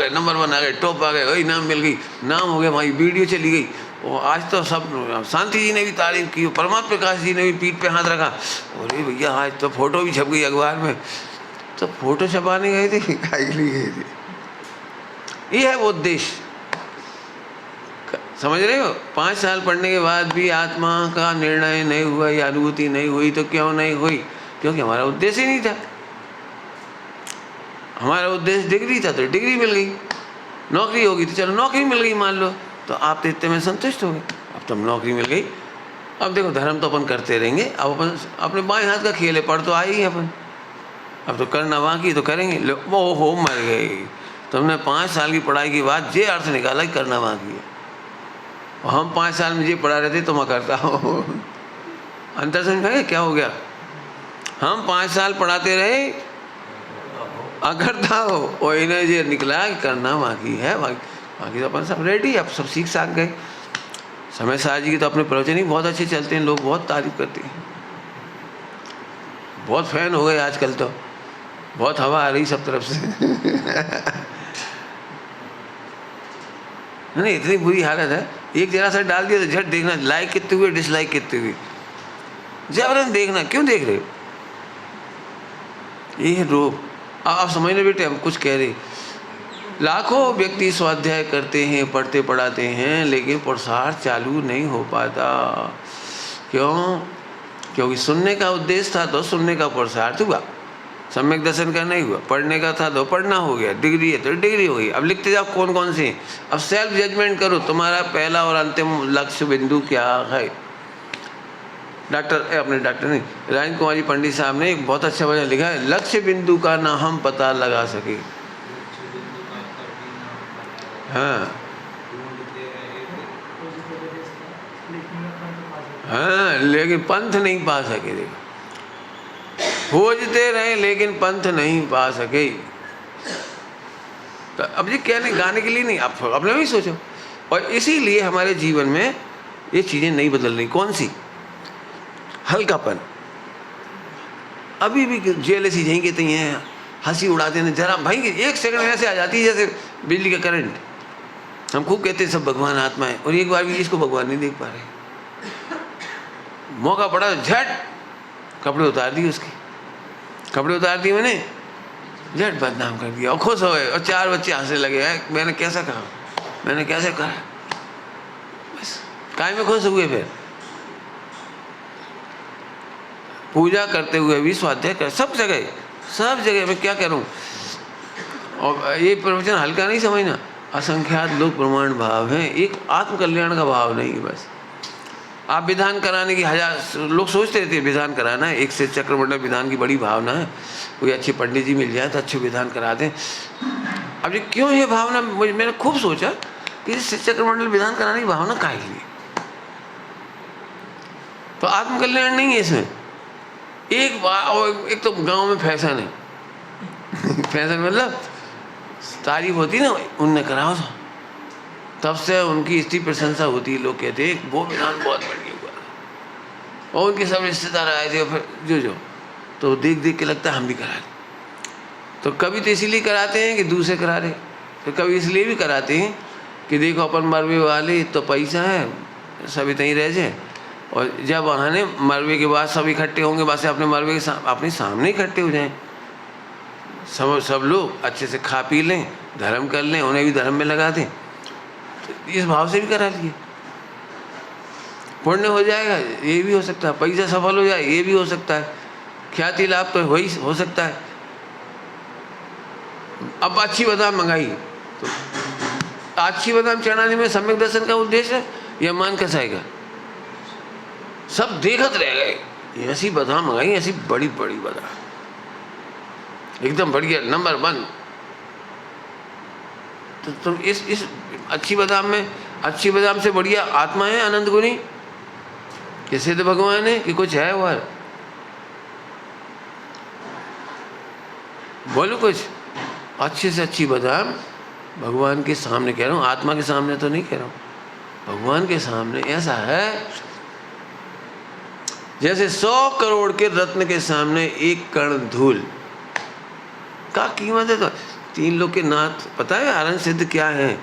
गए, टॉप आ गए, वही नाम मिल गई, नाम हो गया, भाई वीडियो चली गई। और आज तो सब, शांति जी ने भी तारीफ की, परमात्मा प्रकाश जी ने भी पीठ पे हाथ रखा, अरे भैया आज तो फोटो भी छप गई अखबार में। तो फोटो छपाने गए थे, खाई के लिए गए थे। ये है वो उद्देश्य, समझ रहे हो? 5 साल पढ़ने के बाद भी आत्मा का निर्णय नहीं हुआ या अनुभूति नहीं हुई, तो क्यों नहीं हुई? क्योंकि हमारा उद्देश्य ही नहीं था। हमारा उद्देश्य डिग्री था तो डिग्री मिल गई, नौकरी होगी तो चलो नौकरी मिल गई मान लो, तो आप तो इतने में संतुष्ट हो गए, अब तो नौकरी मिल गई। अब देखो धर्म तो अपन करते रहेंगे, अब अपन अपने बाएं हाथ का खेल है, पढ़ तो आई ही अपन, अब तो करना बाकी तो करेंगे। वो हो मर गई, तुमने 5 साल की पढ़ाई के बाद ये अर्थ निकाला कि करना बाकी है, और हम 5 साल में ये पढ़ा रहे थे तो मैं करता हूँ। अंतर समझ में क्या हो गया? हम 5 साल पढ़ाते रहे, अगरता हो, और इन्हें ये निकला कि करना बाकी है, बाकी तो अपन सब रेडी, अब सब सीख साख गए। समय साहब जी की तो अपने प्रवचन ही बहुत अच्छे चलते हैं, लोग बहुत तारीफ करते हैं, बहुत फैन हो गए आजकल, तो बहुत हवा आ रही सब तरफ से। नहीं, इतनी बुरी हालत है, एक जरा सा डाल दिया तो झट देखना लाइक कितने हुए, डिसलाइक कितने हुए, जबरन देखना, क्यों देख रहे हो? ये है रोग। आप समझ लो बेटे, हम कुछ कह रहे, लाखों व्यक्ति स्वाध्याय करते हैं, पढ़ते पढ़ाते हैं, लेकिन पुरुषार्थ चालू नहीं हो पाता। क्यों? क्योंकि सुनने का उद्देश्य था तो सुनने का पुरुषार्थ हुआ, सम्यक दर्शन का नहीं हुआ। पढ़ने का था तो पढ़ना हो गया, डिग्री है तो डिग्री हो गई। अब लिखते जाओ कौन कौन से। अब सेल्फ जजमेंट करो, तुम्हारा पहला और अंतिम लक्ष्य बिंदु क्या है। डॉक्टर नहीं, राजेंद्र कुमार जी पंडित साहब ने एक बहुत अच्छा वचन लिखा है, लक्ष्य बिंदु का ना हम पता लगा सके। हाँ हाँ, लेकिन पंथ नहीं पा सके। देखो, खोजते रहे लेकिन पंथ नहीं पा सके। तो अब ये कहने गाने के लिए नहीं, आप अपने में ही सोचो। और इसीलिए हमारे जीवन में ये चीज़ें नहीं बदल रही। कौन सी? हल्कापन। अभी भी जेलसी यहीं के तहीं हैं, हंसी उड़ाते हैं, जरा भाई 1 सेकंड में ऐसे आ जाती है जैसे बिजली का करंट। हम खूब कहते हैं सब भगवान आत्मा है, और एक बार भी इसको भगवान नहीं देख पा रहे। मौका पड़ा तो झट कपड़े उतार दिए, उसके कपड़े उतार दिए, मैंने झट बदनाम कर दिया, और खुश हो गए, और 4 बच्चे हंसने लगे। मैंने कैसा कहा, मैंने कैसे कहा, बस काय में खुश हुए। फिर पूजा करते हुए भी स्वाध्याय कर, सब जगह मैं क्या कह रहा हूँ। और ये प्रवचन हल्का नहीं समझना, असंख्यात लोक प्रमाण भाव हैं, एक आत्म कल्याण का भाव नहीं है बस। आप विधान कराने की हजार लोग सोचते रहते हैं विधान कराना है, एक से चक्रमंडल विधान की बड़ी भावना है, कोई अच्छे पंडित जी मिल जाए तो अच्छे विधान करा दें। अब ये क्यों है भावना, मैंने खूब सोचा कि इस चक्रमंडल विधान कराने की भावना काहे लिए, तो आत्मकल्याण नहीं है इसमें। एक तो गांव में फैशन है फैशन मतलब तारीफ होती ना, उनने कराओ था, तब से उनकी इतनी प्रशंसा होती है, लोग कहते हैं वो विधान बहुत बढ़िया हुआ, और उनके सब रिश्तेदार आए थे, फिर जो तो देख देख के लगता है हम भी करा लें। तो कभी तो इसीलिए कराते हैं कि दूसरे करा रहे, तो कभी इसलिए भी कराते हैं कि देखो अपन मरवे वाले तो पैसा है, सब इतना ही रह जाए, और जब आने मरवे के बाद सब इकट्ठे होंगे, बस अपने मरवे के अपने सामने इकट्ठे हो जाएं, सब लोग अच्छे से खा पी लें, धर्म कर लें, उन्हें भी धर्म में लगा दें। तो इस भाव से भी करा लिए, पुण्य हो जाएगा, ये भी हो सकता है, पैसा सफल हो जाए, ये भी हो सकता है, ख्याति लाभ तो वही हो सकता है। अब अच्छी बादाम मंगाई, तो अच्छी बादाम चढ़ाने में सम्यक दर्शन का उद्देश्य है या मान कसाएगा, सब देखत रह गए, ऐसी बादाम मंगाई, ऐसी बड़ी बड़ी बादाम एकदम बढ़िया नंबर 1। तो तुम इस अच्छी बादाम में, अच्छी बादाम से बढ़िया आत्मा है आनंद गुनी, कैसे तो भगवान है कि कुछ है और बोलो कुछ। अच्छे से अच्छी बादाम भगवान के सामने कह रहा हूँ, आत्मा के सामने तो नहीं कह रहा हूँ, भगवान के सामने ऐसा है जैसे 100 करोड़ के रत्न के सामने एक कण धूल का कीमत है। तो 3 लोग के नाथ पता है आनंद सिद्ध क्या है,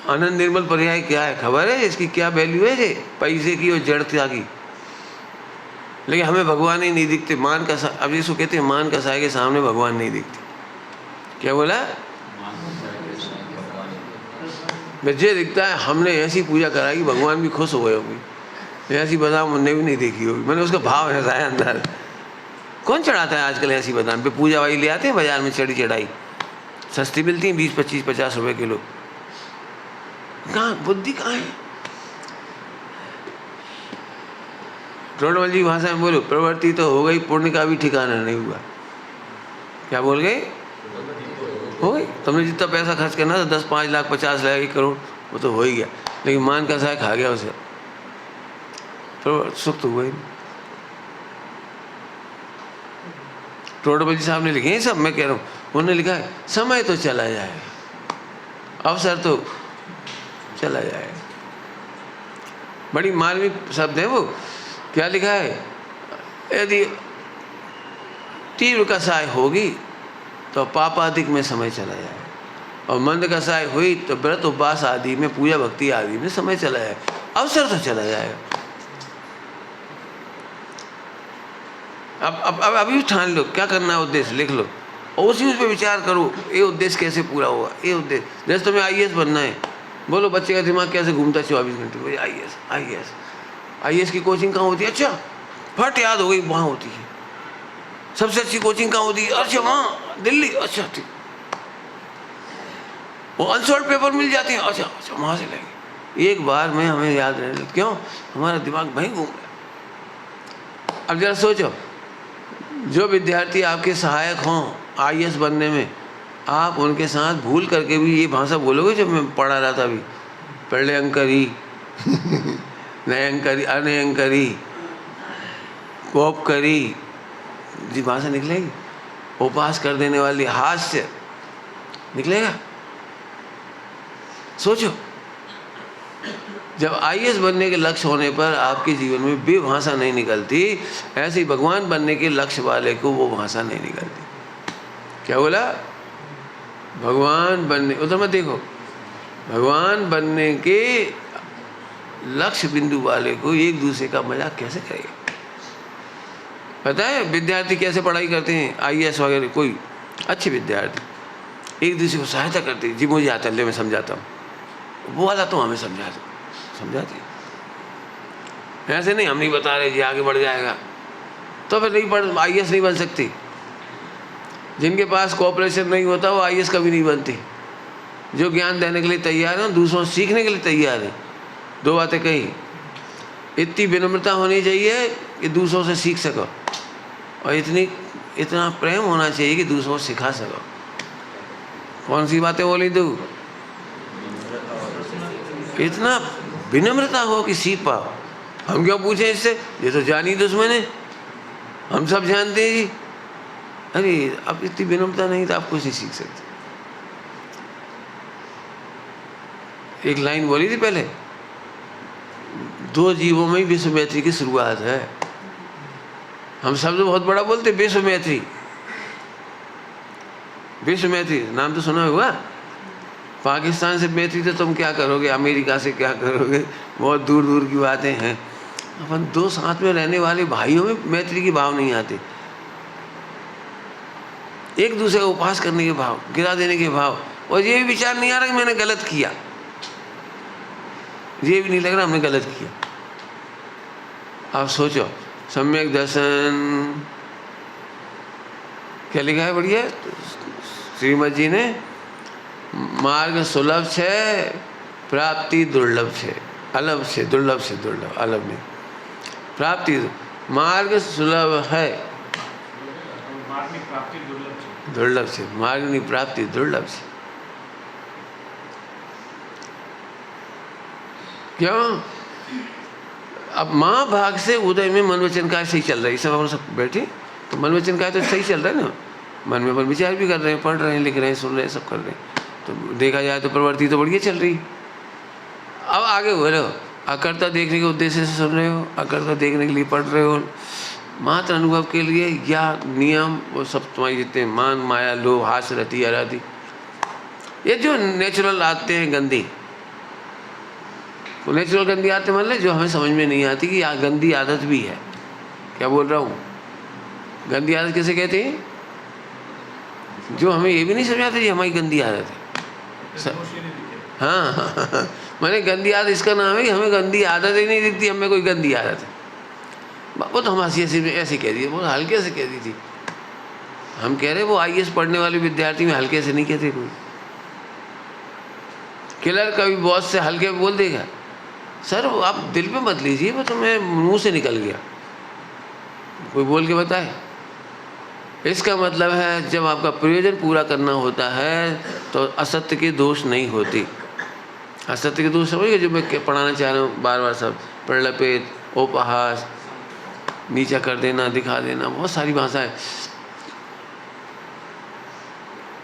आनंद निर्मल पर्याय क्या है, खबर है इसकी क्या वैल्यू है, पैसे की और जड़ता की। लेकिन हमें भगवान ही नहीं दिखते, मान का अब इसको कहते हैं मान कसाई के सामने भगवान नहीं दिखते। क्या बोला, मुझे दिखता है हमने ऐसी पूजा कराई भगवान भी खुश हो गए होंगे, ऐसी बादाम उनने भी नहीं देखी होगी, मैंने उसका भाव ऐसा है अंदर। कौन चढ़ाता है आजकल ऐसी बादाम पे, पूजा वाली ले आते हैं बाजार में चढ़ी चढ़ाई, सस्ती मिलती हैं 20, 25, 50 रुपए किलो। कहाँ बुद्धि कहाँ है। टोडमल जी भाषा में बोलो, प्रवृत्ति तो हो गई, पुण्य का भी ठिकाना नहीं हुआ। क्या बोल गए, हो गई। तुमने जितना पैसा खर्च करना था 10, 5 लाख, 50 लाख, 1 करोड़, वो तो हो ही गया, लेकिन मान का साय खा गया उसे, सुख तो हुआ ही। टोडमल जी साहब ने लिखे हैं सब, मैं कह रहा हूँ, उन्होंने लिखा है समय तो चला जाए, अवसर तो चला जाए। बड़ी मार्मिक शब्द है वो। क्या लिखा है, यदि तीव्र कसाय होगी तो पापादिक में समय चला जाए, और मंद कसाय हुई तो व्रत उपवास आदि में, पूजा भक्ति आदि में समय चला जाए, अवसर तो चला जाएगा। अब अभी ठान लो क्या करना है, उद्देश्य लिख लो और उसी उस पर विचार करो, ये उद्देश्य कैसे पूरा होगा। ये उद्देश्य, जैसे तुम्हें IAS बनना है, बोलो बच्चे का दिमाग कैसे घूमता है 24 घंटे, IAS की कोचिंग कहाँ होती है, अच्छा फट याद हो गई, वहाँ होती है। सबसे अच्छी कोचिंग कहाँ होती है, अच्छा वहाँ दिल्ली, अच्छा ठीक। वो अनसॉल्व पेपर मिल जाते हैं, अच्छा वहाँ से लेंगे, एक बार में हमें याद रहने लगता, क्यों, हमारा दिमाग वहीं घूम रहा। अब जरा सोचो, जो विद्यार्थी आपके सहायक हों IAS बनने में, आप उनके साथ भूल करके भी ये भाषा बोलोगे, जब मैं पढ़ा रहा था अभी, पढ़ले अंकरी नए अंकरी, अनय अंकरी, कोप करी, जी भाषा निकलेगी। उपास कर देने वाली हास्य निकलेगा। सोचो, जब IAS बनने के लक्ष्य होने पर आपके जीवन में भी भाषा नहीं निकलती, ऐसे ही भगवान बनने के लक्ष्य वाले को वो भाषा नहीं निकलती। क्या बोला, भगवान बनने, उधर मत देखो, भगवान बनने के लक्ष्य बिंदु वाले को एक दूसरे का मजाक कैसे करेगा। पता है विद्यार्थी कैसे पढ़ाई करते हैं, IAS वगैरह, कोई अच्छे विद्यार्थी एक दूसरे को सहायता करते हैं, जी मुझे आता है, मैं समझाता हूँ, वो वाला तो हमें समझाती। ऐसे नहीं, हम नहीं बता रहे जी आगे बढ़ जाएगा, तो फिर नहीं पढ़ IAS नहीं बन सकती। जिनके पास कोऑपरेशन नहीं होता वो IAS कभी नहीं बनती। जो ज्ञान देने के लिए तैयार है, दूसरों से सीखने के लिए तैयार है। दो बातें कही, इतनी विनम्रता होनी चाहिए कि दूसरों से सीख सको, और इतना प्रेम होना चाहिए कि दूसरों को सिखा सको। कौन सी बातें बोली तू? इतना विनम्रता हो कि सीख पाओ। हम क्यों पूछें इससे, ये तो जानी दुश्मन है, हम सब जानते हैं जी। अरे अब इतनी विनम्रता नहीं तो आप कुछ नहीं सीख सकते। एक लाइन बोली थी पहले, दो जीवों में ही विश्व मैत्री की शुरुआत है। हम शब्द बहुत बड़ा बोलते, विश्व मैत्री। विश्व मैत्री नाम तो सुना होगा। पाकिस्तान से मैत्री तो तुम क्या करोगे, अमेरिका से क्या करोगे, बहुत दूर दूर की बातें हैं। अपन दो साथ में रहने वाले भाइयों में मैत्री की भाव नहीं आती। एक दूसरे का उपहास करने के भाव, गिरा देने के भाव, और ये भी विचार नहीं आ रहा कि मैंने गलत किया, ये भी नहीं लग रहा हमने गलत किया। आप सोचो, सम्यक दर्शन क्या लिखा है बढ़िया श्रीमद जी ने, मार्ग सुलभ छे प्राप्ति दुर्लभ छे, अलभ से दुर्लभ से दुर्लभ, अलभ नहीं, प्राप्ति। मार्ग सुलभ है, दुर्लभ से, मार्ग नहीं प्राप्ति दुर्लभ से। क्यों? अब महाभाग से उदय में मन वचन काय सही चल रहा है। इस समय हम सब बैठे तो मन वचन काय तो सही चल रहा है ना, मन में अपन विचार भी कर रहे हैं, पढ़ रहे हैं, लिख रहे हैं, सुन रहे हैं, सब कर रहे हैं। तो देखा जाए तो प्रवृत्ति तो बढ़िया चल रही। अब आगे हो रहे हो, अकर्ता देखने के उद्देश्य से सुन रहे हो, अकर्ता देखने के लिए पढ़ रहे हो, मात्र अनुभव के लिए, या नियम वो सब तुम्हारी जितने मान माया लोभ हास रति आराधि, ये जो नेचुरल आते हैं गंदी, वो नेचुरल गंदी आदतें मान ले, जो हमें समझ में नहीं आती कि गंदी आदत भी है। क्या बोल रहा हूँ? गंदी आदत किसे कहते हैं? जो हमें ये भी नहीं समझ आता ये हमारी गंदी आदत है। हाँ मैंने गंदी आदत इसका नाम है कि हमें गंदी आदत ही नहीं दिखती, हमें कोई गंदी आदत है। वो तो हम हंसी ऐसे कह दिए, बहुत हल्के से कह दी थी। हम कह रहे वो IAS पढ़ने वाले विद्यार्थी में हल्के से नहीं कहते कोई। किलर कभी बॉस से हल्के बोल देगा, सर आप दिल पे मत लीजिए, वो तो मैं मुंह से निकल गया, कोई बोल के बताए। इसका मतलब है जब आपका प्रयोजन पूरा करना होता है तो असत्य के दोष नहीं होती। असत्य के दोष समझिए, जो मैं पढ़ाना चाह रहा हूँ बार बार, सब प्रलपेट, उपहास, नीचा कर देना, दिखा देना, बहुत सारी भाषाएं।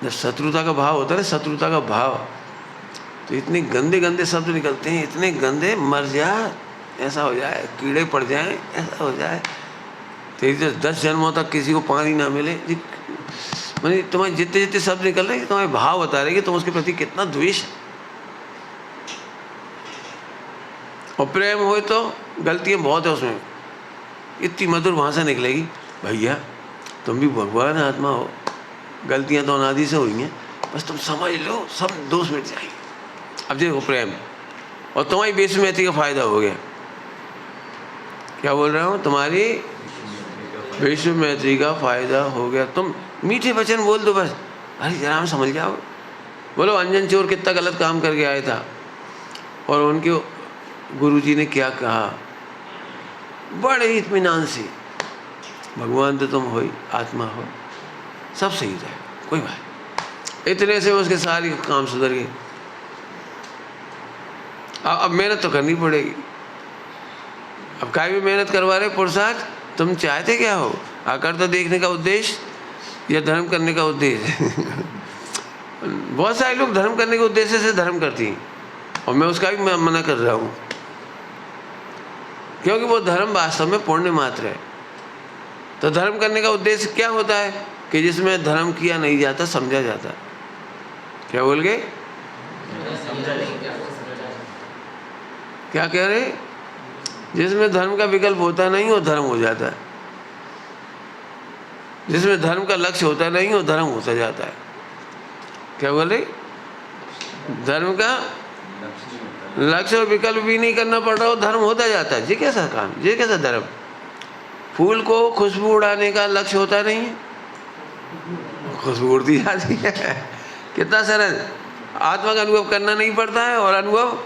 जब शत्रुता का भाव होता है ना, शत्रुता का भाव, तो इतने गंदे गंदे शब्द निकलते हैं, इतने गंदे, मर जा, ऐसा हो जाए, कीड़े पड़ जाएं, ऐसा हो जाए, तेरी तो 10 जन्मों तक किसी को पानी ना मिले। मैंने तुम्हारे जितने जितने शब्द निकल रहे हैं तुम्हारे भाव बता रहे कि तुम उसके प्रति कितना द्वेष है। और प्रेम हो तो गलतियाँ बहुत है उसमें, इतनी मधुर भाषा निकलेगी, भैया तुम भी भगवान आत्मा हो, गलतियाँ तो अनादि से हुई हैं, बस तुम समझ लो सब दोष मिट जाएंगे। अब देखो प्रेम, और तुम्हारी विश्व मैत्री का फायदा हो गया। क्या बोल रहा हूँ? तुम्हारी विश्व मैत्री का फायदा हो गया। तुम मीठे वचन बोल दो बस, अरे जरा हम समझ जाओ। बोलो अंजन चोर कितना गलत काम करके आया था और उनके गुरुजी ने क्या कहा, बड़े ही इत्मीनान से, भगवान तो तुम हो ही, आत्मा हो, सब सही जाएगा, कोई बात। इतने से उसके सारे काम सुधर गए। अब मेहनत तो करनी पड़ेगी। अब काहे भी मेहनत करवा रहे पुरुषार्थ, तुम चाहते क्या हो? अकर्ता देखने का उद्देश्य या धर्म करने का उद्देश्य? बहुत सारे लोग धर्म करने के उद्देश्य से धर्म करती हैं, और मैं उसका भी मना कर रहा हूँ, क्योंकि वो धर्म वास्तव में पुण्य मात्र है। तो धर्म करने का उद्देश्य क्या होता है कि जिसमें धर्म किया नहीं जाता, समझा जाता। क्या बोल गए? क्या कह रहे? जिसमें धर्म का विकल्प होता नहीं वो धर्म हो जाता है, जिसमें धर्म का लक्ष्य होता नहीं वो धर्म होता जाता है। क्या बोले? धर्म का लक्ष्य और विकल्प भी नहीं करना पड़ रहा हो, धर्म होता जाता है। ये कैसा काम, ये कैसा धर्म? फूल को खुशबू उड़ाने का लक्ष्य होता नहीं है, खुशबू उड़ती जाती है। कितना सरल, आत्मा का अनुभव करना नहीं पड़ता है और अनुभव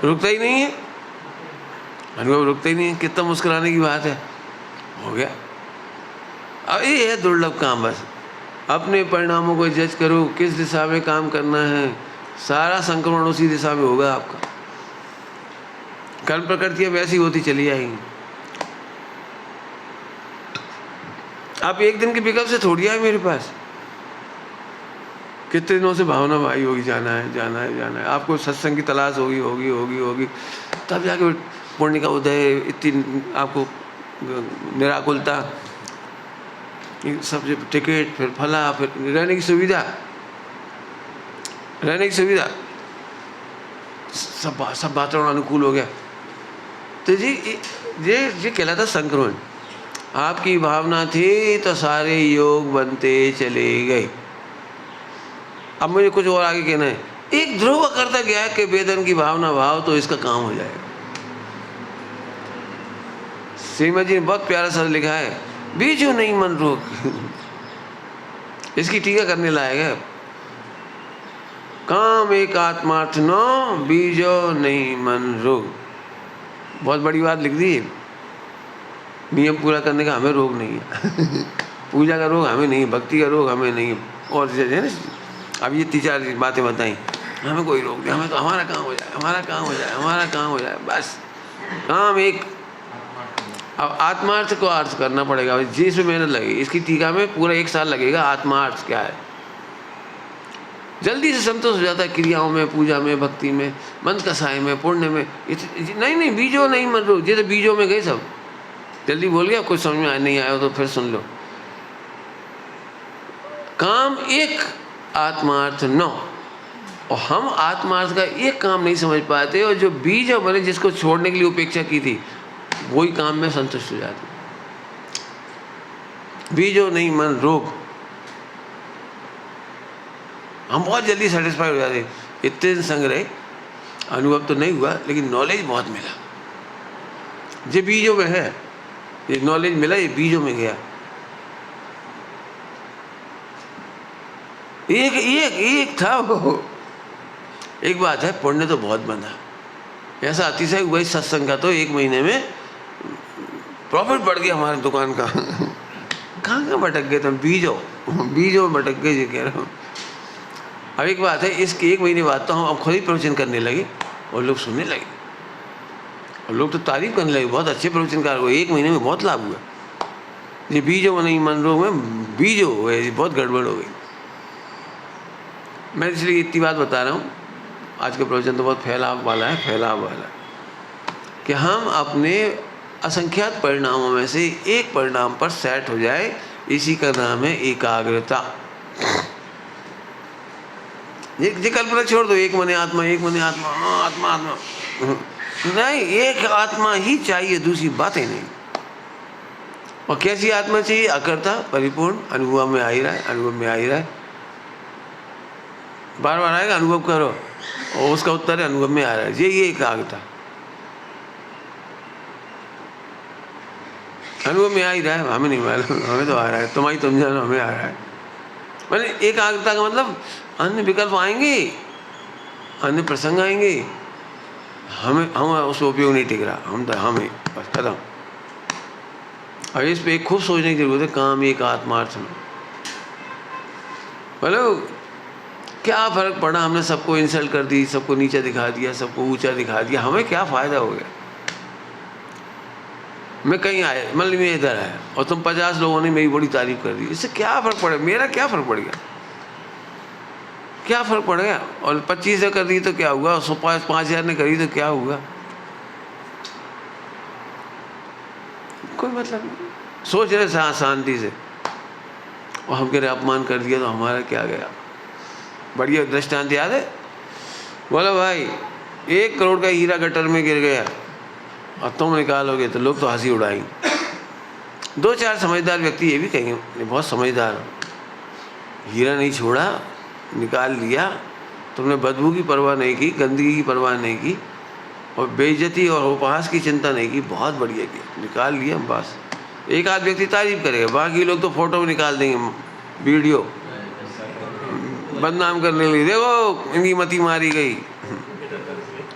रुकता ही नहीं है, अनुभव रुकता ही नहीं है। कितना मुस्कुराने की बात है, हो गया। अब ये है दुर्लभ काम, बस अपने परिणामों को जज करो, किस दिशा में काम करना है, सारा संक्रमण उसी दिशा में होगा आपका। कर्म प्रकृतियाँ वैसी होती चली जाएंगी। आप एक दिन के विकल्प से थोड़ी आए मेरे पास, कितने दिनों से भावना भाई होगी, जाना है जाना है जाना है। आपको सत्संग की तलाश होगी होगी होगी होगी, तब जाके पुण्य का उदय, इतनी आपको निराकुलता, सब टिकट, फिर फला, फिर रहने की सुविधा, रहने की सुविधा, सब वातावरण अनुकूल हो गया। तो जी ये कहलाता संक्रमण। आपकी भावना थी तो सारे योग बनते चले गए। अब मुझे कुछ और आगे कहना है। एक ध्रुव करता गया कि वेदन की भावना भाव तो इसका काम हो जाएगा। श्रीमद जी ने बहुत प्यारा शब्द लिखा है, बीजो नहीं मन रोग। इसकी टीका करने लायक है। काम एक आत्मार्थ नो, बीजो नहीं मन रोग। बहुत बड़ी बात लिख दी। नियम पूरा करने का हमें रोग नहीं है। पूजा का रोग हमें नहीं है, भक्ति का रोग हमें नहीं है। और है ना, अब ये 3-4 बातें बताई, हमें कोई रोग नहीं, हमें तो हमारा काम हो जाए, हमारा काम हो जाए, हमारा काम हो जाए, बस काम एक। अब आत्मार्थ को अर्थ करना पड़ेगा, जिसमें मेहनत लगेगी। इसकी टीका में पूरा 1 साल लगेगा। आत्मार्थ क्या है, जल्दी से संतोष हो जाता है क्रियाओं में, पूजा में, भक्ति में, मंत्र कसाय में, पुण्य में। नहीं बीजो नहीं मन रोग, जैसे बीजों में गए सब। जल्दी बोल गया, कुछ समझ में नहीं आया तो फिर सुन लो। काम एक आत्मार्थ 9, और हम आत्मार्थ का एक काम नहीं समझ पाते, और जो बीज बने जिसको छोड़ने के लिए उपेक्षा की थी, वही काम में संतुष्ट हो जाते। बीजो नहीं मन रोग, हम बहुत जल्दी सेटिस्फाई हो जाते। इतने दिन संग रहे, अनुभव तो नहीं हुआ लेकिन नॉलेज बहुत मिला। ये बीजों में है, ये नॉलेज मिला, ये बीजों में गया। एक एक एक था वो। एक बात है, पुण्य तो बहुत बना, ऐसा अतिशय हुआ इस सत्संग का, तो 1 महीने में प्रॉफिट बढ़ गया हमारी दुकान का। कहाँ भटक गए तुम, बीजों में भटक गए, ये कह रहा हूँ। अब एक बात है, इसके 1 महीने बाद तो हम अब खुद ही प्रवचन करने लगे और लोग सुनने लगे, और लोग तो तारीफ करने लगे, बहुत अच्छे प्रवचनकार हुए। 1 महीने में बहुत लाभ हुआ। ये बीजों में नहीं मन रोग में बीजों हो गए, बहुत गड़बड़ हो गई। मैं इसलिए इतनी बात बता रहा हूँ। आज का प्रवचन तो बहुत फैलाव वाला है कि हम अपने असंख्यात परिणामों में से एक परिणाम पर सेट हो जाए, इसी का नाम है एकाग्रता। ये कल्पना छोड़ दो, एक मने आत्मा, एक मने आत्मा, हाँ आत्मा आत्मा नहीं, एक आत्मा ही चाहिए, दूसरी बातें नहीं। और कैसी आत्मा चाहिए? अकर्ता, परिपूर्ण, अनुभव में आ ही रहा है, अनुभव में आ ही रहा है, बार बार आएगा, अनुभव करो, और उसका उत्तर है अनुभव में आ रहा है। ये एकाग्रता, अनुभव में आ ही रहा है, हमें नहीं मालूम, हमें तो आ रहा है, तुम्हारी तुम जानो, हमें आ रहा है। मैंने एकाग्रता का मतलब अन्य विकल्प आएंगे, अन्य प्रसंग आएंगे, हम उसका उपयोग नहीं टिक रहा, हमें बस खत्म। अब इस पे एक खूब सोचने की जरूरत है। काम एक आत्मार्थ में, बोलो क्या फर्क पड़ा, हमने सबको इंसल्ट कर दी, सबको नीचा दिखा दिया, सबको ऊंचा दिखा दिया, हमें क्या फायदा हो गया? मैं कहीं आया, मतलब मैं इधर आया और तुम 50 लोगों ने मेरी बड़ी तारीफ कर दी, इससे क्या फर्क पड़ेगा? मेरा क्या फर्क पड़ गया? क्या फर्क पड़ेगा? और 25 ने कर दी तो क्या हुआ? 5,000 ने करी तो क्या हुआ? कोई मतलब नहीं। सोच रहे शांति से, और हम कह रहे अपमान कर दिया तो हमारा क्या गया? बढ़िया दृष्टांत याद है? बोलो भाई 1 करोड़ का हीरा गटर में गिर गया और तुम निकालोगे तो लोग तो हंसी उड़ाएंगे। 2-4 समझदार व्यक्ति ये भी कहेंगे बहुत समझदार हो, हीरा नहीं छोड़ा, निकाल लिया, तुमने बदबू की परवाह नहीं की, गंदगी की परवाह नहीं की और बेइज्जती और उपहास की चिंता नहीं की। बहुत बढ़िया किया, निकाल लिया बस। एक आध व्यक्ति तारीफ करेगा, बाकी लोग तो फोटो में निकाल देंगे, वीडियो बदनाम करने के लिए, देखो इनकी मती मारी गई,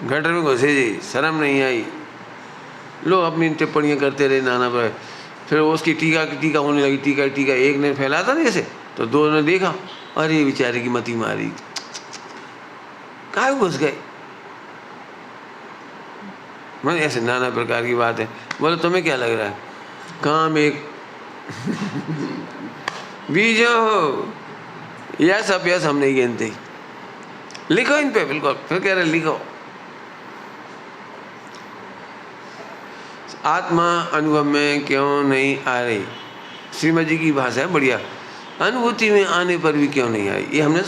गटर में घुसे जी, शर्म नहीं आई। लोग अपनी टिप्पणियाँ करते रहे नाना पर। फिर उसकी टीका होने लगी, टीका एक ने फैला था ना जैसे, तो दो ने देखा, अरे बेचारे की मती मारी, काहे घुस गए। मैं ऐसे नाना प्रकार की बात है। बोले तुम्हें क्या लग रहा है, काम एक बीजो हो, यस अपयस हम नहीं गिनते, लिखो इन पे बिल्कुल। फिर कह रहे लिखो, आत्मा अनुभव में क्यों नहीं आ रही। श्रीमद जी की भाषा है बढ़िया, अनुभूति में आने पर भी क्यों नहीं आई। ये हमने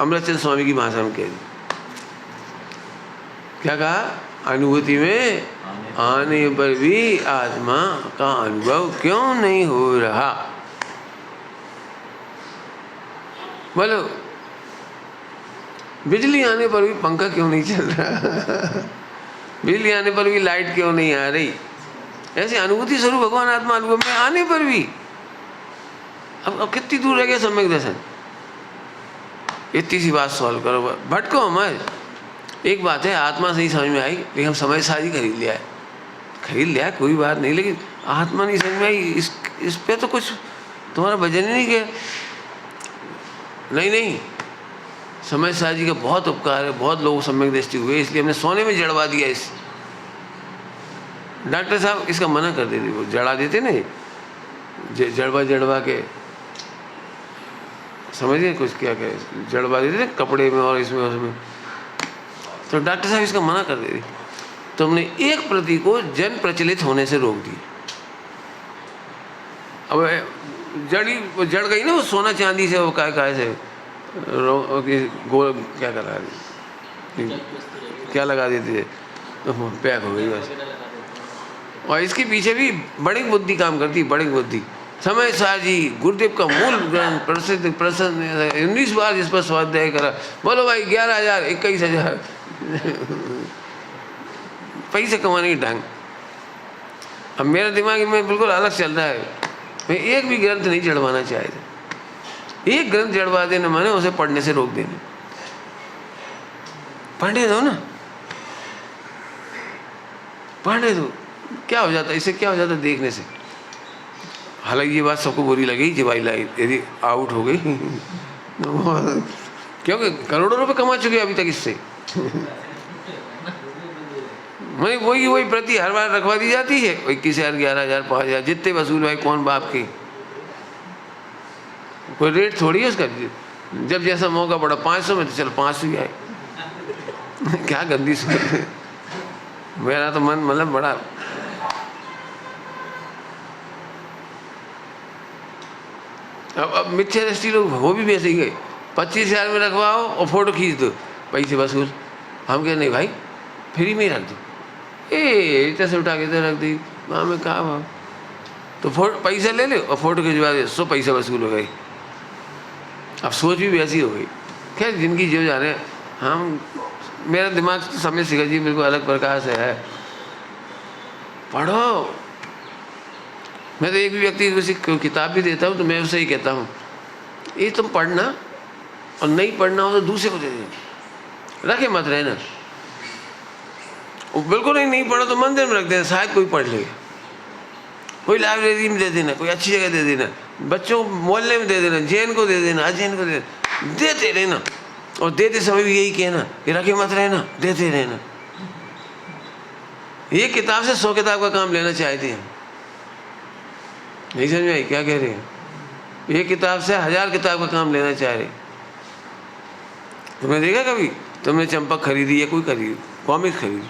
अमृतचंद स्वामी की भाषा में कह दी। क्या कहा, अनुभूति में आने पर भी आत्मा का अनुभव क्यों नहीं हो रहा। बोलो, बिजली आने पर भी पंखा क्यों नहीं चल रहा बिजली आने पर भी लाइट क्यों नहीं आ रही। ऐसे अनुभूति स्वरूप भगवान आत्मा अनुभव में आने पर भी अब कितनी दूर रह गया सम्यक दर्शन। इतनी सी बात सॉल्व करो, भटको हमारे। एक बात है, आत्मा सही समझ में आई, लेकिन हम समय सारी खरीद लिया है, कोई बात नहीं, लेकिन आत्मा नहीं समझ में आई। इस पे तो कुछ तुम्हारा भजन ही नहीं किया। नहीं, समय साजी का बहुत उपकार है, बहुत लोग सम्यक दृष्टि हुए, इसलिए हमने सोने में जड़वा दिया। इस डॉक्टर साहब इसका मना कर देते, वो जड़ा देते ना, जड़वा के, समझिए कुछ क्या कहे, जड़वा देते कपड़े में और इसमें उसमें, तो डॉक्टर साहब इसका मना कर देते। तो हमने एक प्रति को जन प्रचलित होने से रोक दिया। अब जड़ गई ना वो सोना चांदी से, वो काय से गोल क्या लगा देते थे, पैक हो गई बस। और इसके पीछे भी बड़ी बुद्धि काम करती, बड़ी बुद्धि। समय साजी गुरुदेव का मूल ग्रंथ प्रसिद्ध 19 बार इस पर स्वाध्याय करा। बोलो भाई 11,000 21,000 पैसे कमाने की ढंग। अब मेरा दिमाग में बिल्कुल अलग चल रहा है। मैं एक भी ग्रंथ नहीं जड़वाना चाहता। एक ग्रंथ जड़वा देना माने उसे पढ़ने से रोक देना। पढ़ने दो ना, पढ़ने दो। क्या हो जाता, इससे क्या हो जाता देखने से। हालांकि ये बात सबको बुरी लगी, जिवाई लाई यदि आउट हो गई क्योंकि करोड़ों रुपए कमा चुके अभी तक इससे मैं वही प्रति हर बार रखवा दी जाती है। 21,000 11,000 5,000 जितने वसूल भाई, कौन बाप के, कोई रेट थोड़ी है उसका। जब जैसा मौका पड़ा 500 में तो चल 500 ही आए क्या गंदी सोच। मेरा तो मन मतलब बड़ा अब मिथ्या दृष्टि लोग वो भी वैसे ही गए। 25,000 में रखवाओ और फोटो खींच दो, पैसे वसूल। हम कह नहीं भाई फ्री में ही रख दो। इतना से उठा के तो रख दी वहाँ में कहा भाव, तो पैसा ले लो और फोटो खिंचवा दे, 100 पैसा वसूल हो गई। अब सोच भी वैसी हो गई। खैर जिनकी जो जाने, हम मेरा दिमाग तो समय सिखा जी बिल्कुल अलग प्रकार से है। पढ़ो। मैं तो एक भी व्यक्ति को किताब भी देता हूँ तो मैं उससे ही कहता हूँ, ये तुम पढ़ना और नहीं पढ़ना हो तो दूसरे को दे देना, रखे मत रहना। बिल्कुल नहीं पढ़ो तो मंदिर में रख देना, शायद कोई पढ़ लेगा। कोई लाइब्रेरी में दे देना, कोई अच्छी जगह दे देना, बच्चों को मोहल्ले में दे देना, जैन को दे देना, अजैन को दे देना, देते रहना। और देते समय भी यही कहना कि रखे मत रहना, देते रहना। ये किताब से 100 किताब का काम लेना चाहते हैं। नहीं समझ में आई क्या कह रहे हैं। ये किताब से 1000 किताब का काम लेना चाह रहे। तुमने देखा कभी, तुमने चंपक खरीदी या कोई खरीदी, कॉमिक्स खरीदी,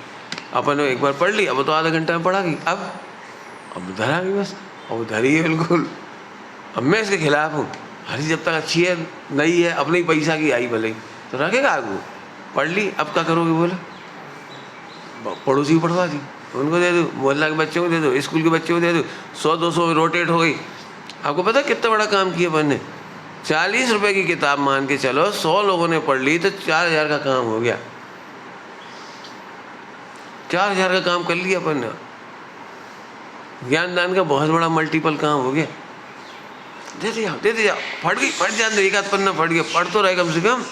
अपन ने एक बार पढ़ ली, अब तो आधा घंटा में पढ़ा गई। अब धरा गई बस, अब धरी है बिल्कुल। अब मैं इसके खिलाफ हूँ। अरे जब तक अच्छी है, नई है, अपने ही पैसा की आई भले तो रखेगा आगू। पढ़ ली, अब क्या करोगे बोले, पड़ोसी को पढ़वा दी, उनको दे दो, मोहल्ला के बच्चों को दे दो, स्कूल के बच्चों को दे दो, 100-200 रोटेट हो गई। आपको पता कितना बड़ा काम किया अपन ने। 40 रुपए की किताब मान के चलो, 100 लोगों ने पढ़ ली तो 4000 का काम हो गया। 4000 का काम कर लिया अपन ने। ज्ञान दान का बहुत बड़ा मल्टीपल काम हो गया। देते जाओ, फट गई, फट जाए, एक आध पन्ना फट गया, पढ़ तो रहे कम से कम।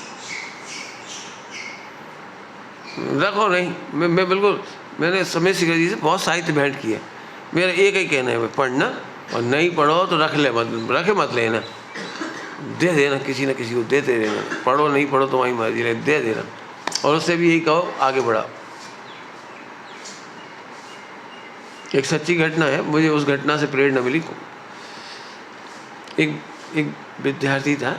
रखो नहीं, मैं बिल्कुल, मैंने समय सिकर जी से बहुत साहित्य भेंट किया। मेरा एक ही कहना है, पढ़ना, और नहीं पढ़ो तो रखे मत लेना, दे देना, किसी न किसी को देते रहना। पढ़ो नहीं पढ़ो तुम्हारी मर्जी है, दे देना। और उससे भी यही कहो आगे बढ़ाओ। एक सच्ची घटना है, मुझे उस घटना से प्रेरणा मिली। एक विद्यार्थी था,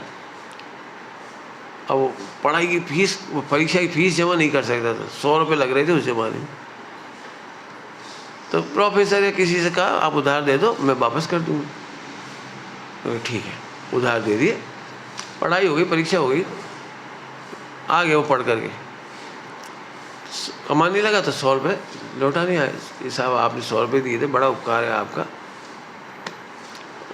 अब वो पढ़ाई की फीस, वो परीक्षा की फीस जमा नहीं कर सकता था। 100 रुपये लग रहे थे उस जमाने में। तो प्रोफेसर या किसी से कहा आप उधार दे दो, मैं वापस कर दूँगा। तो ठीक है, उधार दे दिए। पढ़ाई हो गई, परीक्षा हो गई, आ गए वो पढ़ करके, कमाने लगा तो 100 रुपये लौटा नहीं आए। साहब आपने 100 रुपये दिए थे, बड़ा उपकार है आपका।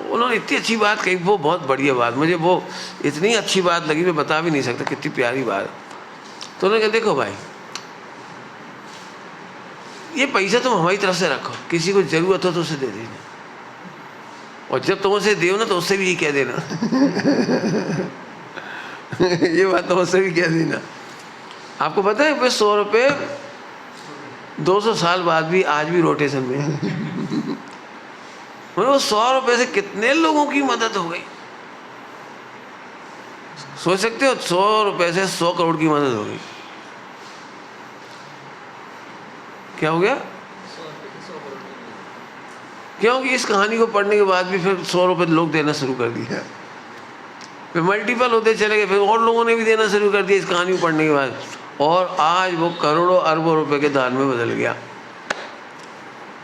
उन्होंने इतनी अच्छी बात कही, वो बहुत बढ़िया बात, मुझे वो इतनी अच्छी बात लगी, मैं बता भी नहीं सकता कितनी प्यारी बात। तो उन्होंने कहा देखो भाई, ये पैसा तुम हमारी तरफ से रखो, किसी को ज़रूरत हो तो उसे दे देना, और जब तुम उसे दो ना तो उससे भी ये कह देना ये बात तो उससे भी कह देना। आपको पता है भाई 100 रुपये 200 साल बाद भी आज भी रोटेशन में है। वो 100 रुपये से कितने लोगों की मदद हो गई, सोच सकते हो? 100 रुपये से 100 करोड़ की मदद हो गई। क्या हो गया? क्योंकि इस कहानी को पढ़ने के बाद भी फिर 100 रुपये लोग देना शुरू कर दिया, फिर मल्टीपल होते चले गए, फिर और लोगों ने भी देना शुरू कर दिया इस कहानी को पढ़ने के बाद, और आज वो करोड़ों अरबों रुपए के दान में बदल गया।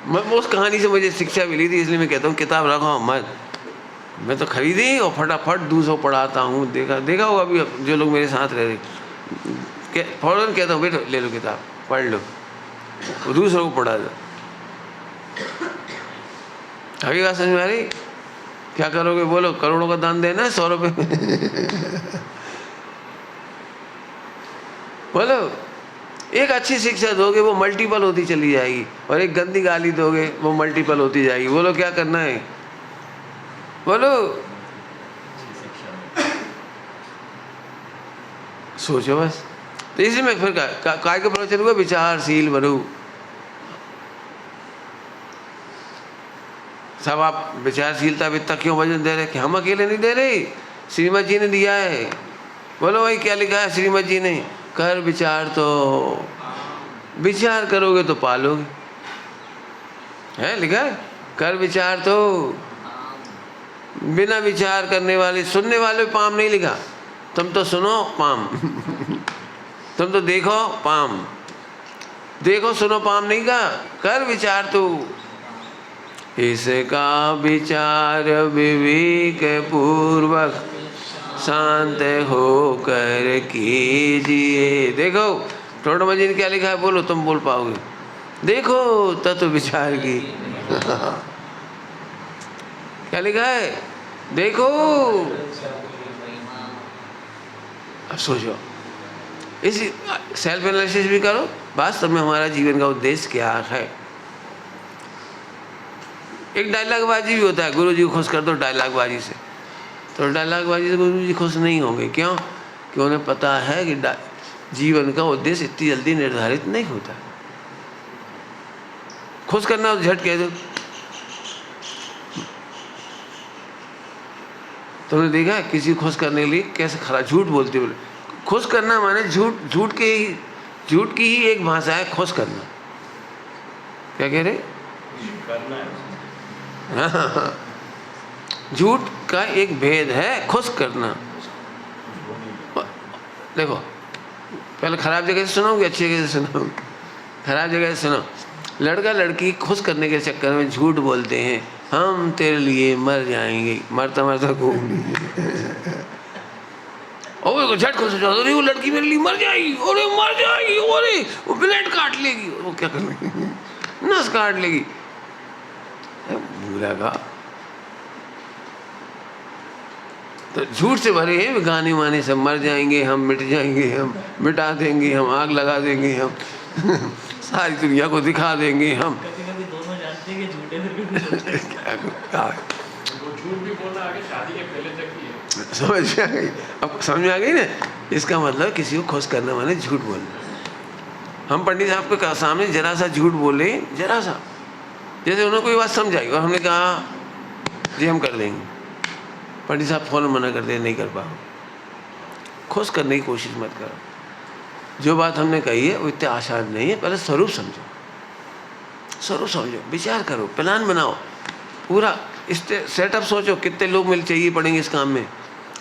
मैं उस कहानी से मुझे शिक्षा मिली थी, इसलिए मैं कहता हूँ किताब रखो मत। मैं तो खरीदी और फटाफट दूसरों पढ़ाता हूँ। देखा होगा अभी जो लोग मेरे साथ रह रहे, फौरन कहता हूँ बेटो ले लो किताब, पढ़ लो, दूसरों को पढ़ा दो। अभी बात समझ में आ रही? क्या करोगे बोलो? करोड़ों का दान देना है 100 रुपये बोलो, एक अच्छी शिक्षा दोगे वो मल्टीपल होती चली जाएगी, और एक गंदी गाली दोगे वो मल्टीपल होती जाएगी। बोलो क्या करना है? बोलो, सोचो बस। तो इसी में फिर काय के प्रवचन हुआ, विचारशील बनो। सब आप विचारशीलता वित्ता क्यों वजन दे रहे? कि हम अकेले नहीं दे रहे, श्रीमद जी ने दिया है। बोलो भाई क्या लिखा है श्रीमद जी ने? कर विचार तो विचार करोगे तो पालोगे, है लिखा है। कर विचार तो, बिना विचार करने वाले सुनने वाले पाम नहीं लिखा। तुम तो सुनो पाम तुम तो देखो पाम, देखो सुनो पाम नहीं कहा। कर विचार तो, इसका विचार विवेक पूर्वक शांत होकर कीजिए। देखो टोटमा जी ने क्या लिखा है, बोलो तुम बोल पाओगे। देखो तत्व विचार की क्या लिखा है? देखो। अब सोचो, इसी सेल्फ एनालिसिस भी करो, वास्तव में हमारा जीवन का उद्देश्य क्या है। एक डायलॉगबाजी भी होता है, गुरु जी को खुश कर दो डायलॉगबाजी से, तो डायलॉगबाजी से गुरु जी खुश नहीं होंगे। क्यों? कि उन्हें पता है कि जीवन का उद्देश्य इतनी जल्दी निर्धारित नहीं होता। खुश करना हो झट कह दो। तुमने देखा किसी को खुश करने के लिए कैसे खरा झूठ बोलते बोले। खुश करना माने झूठ की ही एक भाषा है खुश करना। क्या कह रहे? झूठ का एक भेद है खुश करना। देखो पहले खराब जगह से सुनाऊंगी, अच्छी जगह से सुनाऊंगी। खराब जगह से सुनो। लड़का लड़की खुश करने के चक्कर में झूठ बोलते हैं, हम तेरे लिए मर जाएंगे, मरता मरता घूम और झट खुश हो जाओ, अरे वो लड़की मेरे लिए मर जाएगी, अरे मर जाएगी, अरे वो ब्लेड काट लेगी, वो क्या कर लेगी, नस काट लेगी। बुरा का तो झूठ से भरे हैं गाने वाने सब, मर जाएंगे हम, मिट जाएंगे हम, मिटा देंगे हम, आग लगा देंगे हम सारी दुनिया को दिखा देंगे हम। कभी दोनों जानते हैं कि झूठे फिर भी कुछ होते हैं। वो झूठ भी बोलना आगे शादी के पहले तक ही है। समझ में आ गई? अब समझ में आ गई ना? इसका मतलब किसी को खुश करने वाले झूठ बोलना। हम पंडित साहब के सामने जरा सा झूठ बोले, जरा सा, जैसे उन्होंने कोई बात समझाई और हमने कहा जी हम कर देंगे, पंडित साहब फ़ौरन मना कर दे, नहीं कर पाओ। खुश करने की कोशिश मत करो। जो बात हमने कही है वो इतनी आसान नहीं है। पहले स्वरूप समझो, स्वरूप समझो, विचार करो, प्लान बनाओ, पूरा सेटअप सोचो, कितने लोग मिल चाहिए पड़ेंगे इस काम में,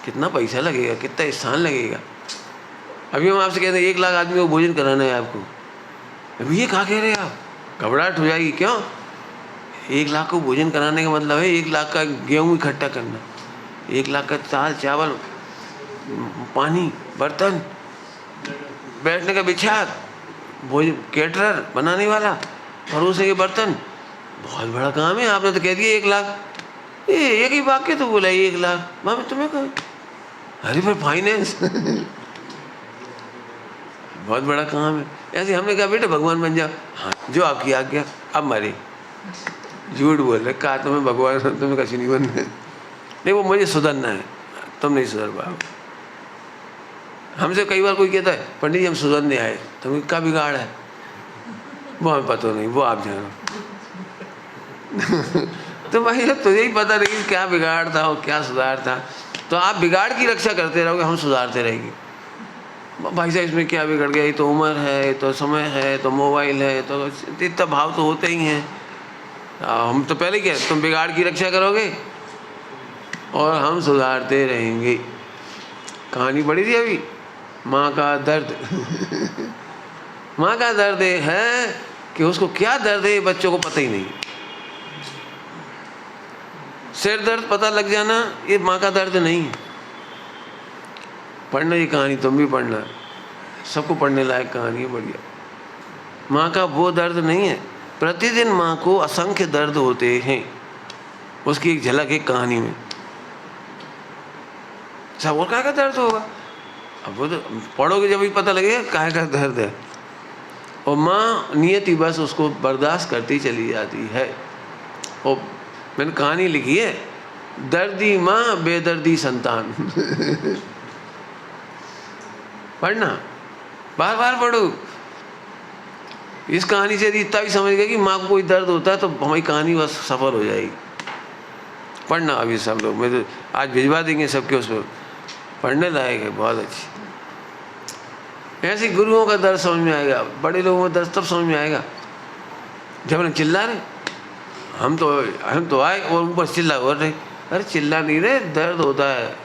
कितना पैसा लगेगा, कितना स्थान लगेगा। अभी हम आपसे कहते हैं 1 लाख आदमी को भोजन कराना है आपको, अभी ये कहाँ कह रहे हैं आप? घबराहट हो जाएगी। क्यों? 1 लाख को भोजन कराने का मतलब है 1 लाख का गेहूँ इकट्ठा करना, 1 लाख का दाल चावल, पानी, बर्तन, बैठने का बिछा, भोजन, केटरर बनाने वाला, परोसे के बर्तन, बहुत बड़ा काम है। आपने तो कह दिया 1 लाख, ये एक ही वाक्य तो बोला 1 लाख, मैं तुम्हें कहा अरे पर फाइनेंस बहुत बड़ा काम है। ऐसे हमने कहा बेटा भगवान बन जाओ। हाँ जो आपकी आज्ञा। अब मरे, झूठ बोल रहे, कहा तुम्हें भगवान, तुम्हें कहीं नहीं बनना है। नहीं, वो मुझे सुधरना है, तुम नहीं सुधर पाओ। हमसे कई बार कोई कहता है पंडित जी हम सुधरने आए, तुम्हें क्या बिगाड़ है? वो हमें पता नहीं, वो आप जानो तो भाई तुझे ही पता नहीं क्या बिगाड़ था और क्या सुधार था। तो आप बिगाड़ की रक्षा करते रहोगे, हम सुधारते रहेंगे। भाई साहब इसमें क्या बिगड़ गया? ये तो उम्र है, तो समय है, तो मोबाइल है, तो इतना भाव तो होते ही हैं। हम तो पहले क्या, तुम बिगाड़ की रक्षा करोगे और हम सुधारते रहेंगे। कहानी पढ़ी थी अभी, माँ का दर्द माँ का दर्द है कि उसको क्या दर्द है बच्चों को पता ही नहीं। सिर दर्द पता लग जाना ये माँ का दर्द नहीं है। पढ़ना ये कहानी, तुम भी पढ़ना, सबको पढ़ने लायक कहानी है, बढ़िया। माँ का वो दर्द नहीं है, प्रतिदिन माँ को असंख्य दर्द होते हैं। उसकी एक झलक एक कहानी में। सब और काय का दर्द होगा? अब वो तो पढ़ोगे जब भी पता लगेगा काय का दर्द है। और माँ नियति बस उसको बर्दाश्त करती चली जाती है। और मैंने कहानी लिखी है, दर्दी माँ बेदर्दी संतान पढ़ना, बार बार पढ़ो। इस कहानी से यदि इतना भी समझ गए कि माँ को कोई दर्द होता है तो हमारी कहानी बस सफल हो जाएगी। पढ़ना अभी सब लोग, मैं तो आज भिजवा देंगे सबके, उस पर पढ़ने लायक है, बहुत अच्छी। ऐसे गुरुओं का दर्द समझ में आएगा, बड़े लोगों का दर्द तब समझ में आएगा जब हम चिल्ला रहे। हम तो आए और ऊपर चिल्ला और रहे। अरे चिल्ला नहीं रहे, दर्द होता है।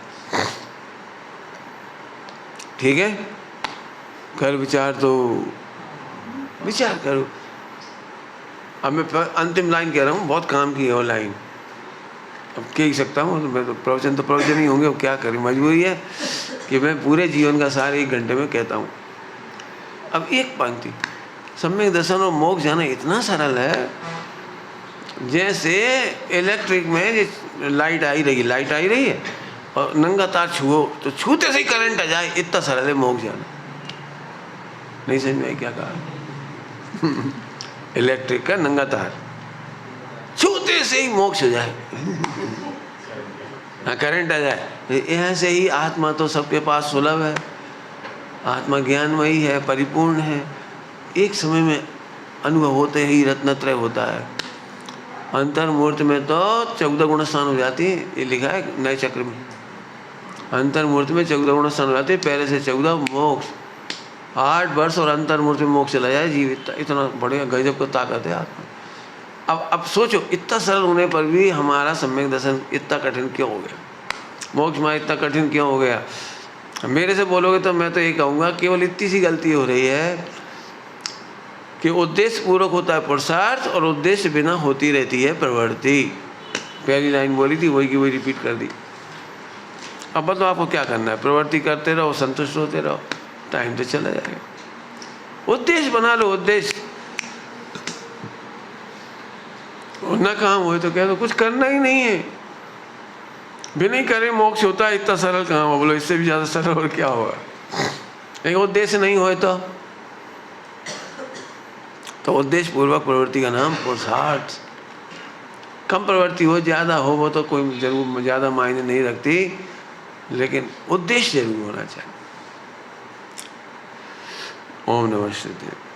ठीक है, कर विचार, तो विचार करो। अब मैं अंतिम लाइन कह रहा हूँ, बहुत काम की है वो लाइन, अब कह ही सकता हूँ। मैं तो प्रवचन ही होंगे, वो क्या करें, मजबूरी है कि मैं पूरे जीवन का सार 1 घंटे में कहता हूँ। अब एक पंक्ति, सम्यक दर्शन और मोक्ष जाना इतना सरल है, जैसे इलेक्ट्रिक में लाइट आई रही है और नंगा तार छुओ तो छूते से ही करंट आ जाए, इतना सरल है मोक्ष जाना। नहीं समझ में आई क्या कहा? इलेक्ट्रिक का नंगा तार छूते से ही मोक्ष हो जाए, करंट आ जाए। ऐसे ही आत्मा तो सबके पास सुलभ है, आत्मा ज्ञानमयी है, परिपूर्ण है। एक समय में अनुभव होते ही रत्नत्रय होता है। अंतर्मूर्ति में तो 14 गुण स्थान हो जाती है, ये लिखा है नए चक्र में। अंतर्मूर्ति में 14 गुण स्थान हो जाते हैं, पहले से 14 मोक्ष, 8 वर्ष और अंतर्मूर्ति में मोक्ष चला जाए जीवित। इतना बढ़िया गजब का ताकत है आत्मा। अब सोचो, इतना सरल होने पर भी हमारा सम्यक दर्शन इतना कठिन क्यों हो गया? मोक्ष में इतना कठिन क्यों हो गया? मेरे से बोलोगे तो मैं तो ये कहूँगा, केवल इतनी सी गलती हो रही है कि उद्देश्य पूर्वक होता है पुरुषार्थ और उद्देश्य बिना होती रहती है प्रवृत्ति। पहली लाइन बोली थी, वही की वही रिपीट कर दी। अब बताओ आपको क्या करना है? प्रवृत्ति करते रहो, संतुष्ट होते रहो, टाइम तो चला जाएगा। उद्देश्य बना लो, उद्देश्य। और ना काम हो तो कह दो कुछ करना ही नहीं है, बिना करे मोक्ष होता है, इतना सरल कहाँ हुआ? बोलो इससे भी ज़्यादा सरल और क्या होगा? एक उद्देश्य नहीं होए तो उद्देश्य पूर्वक प्रवृत्ति का नाम पुरुषार्थ। कम प्रवृत्ति हो ज़्यादा हो वो तो कोई जरूर ज़्यादा मायने नहीं रखती, लेकिन उद्देश्य जरूर होना चाहिए। ओम नमः शिवाय।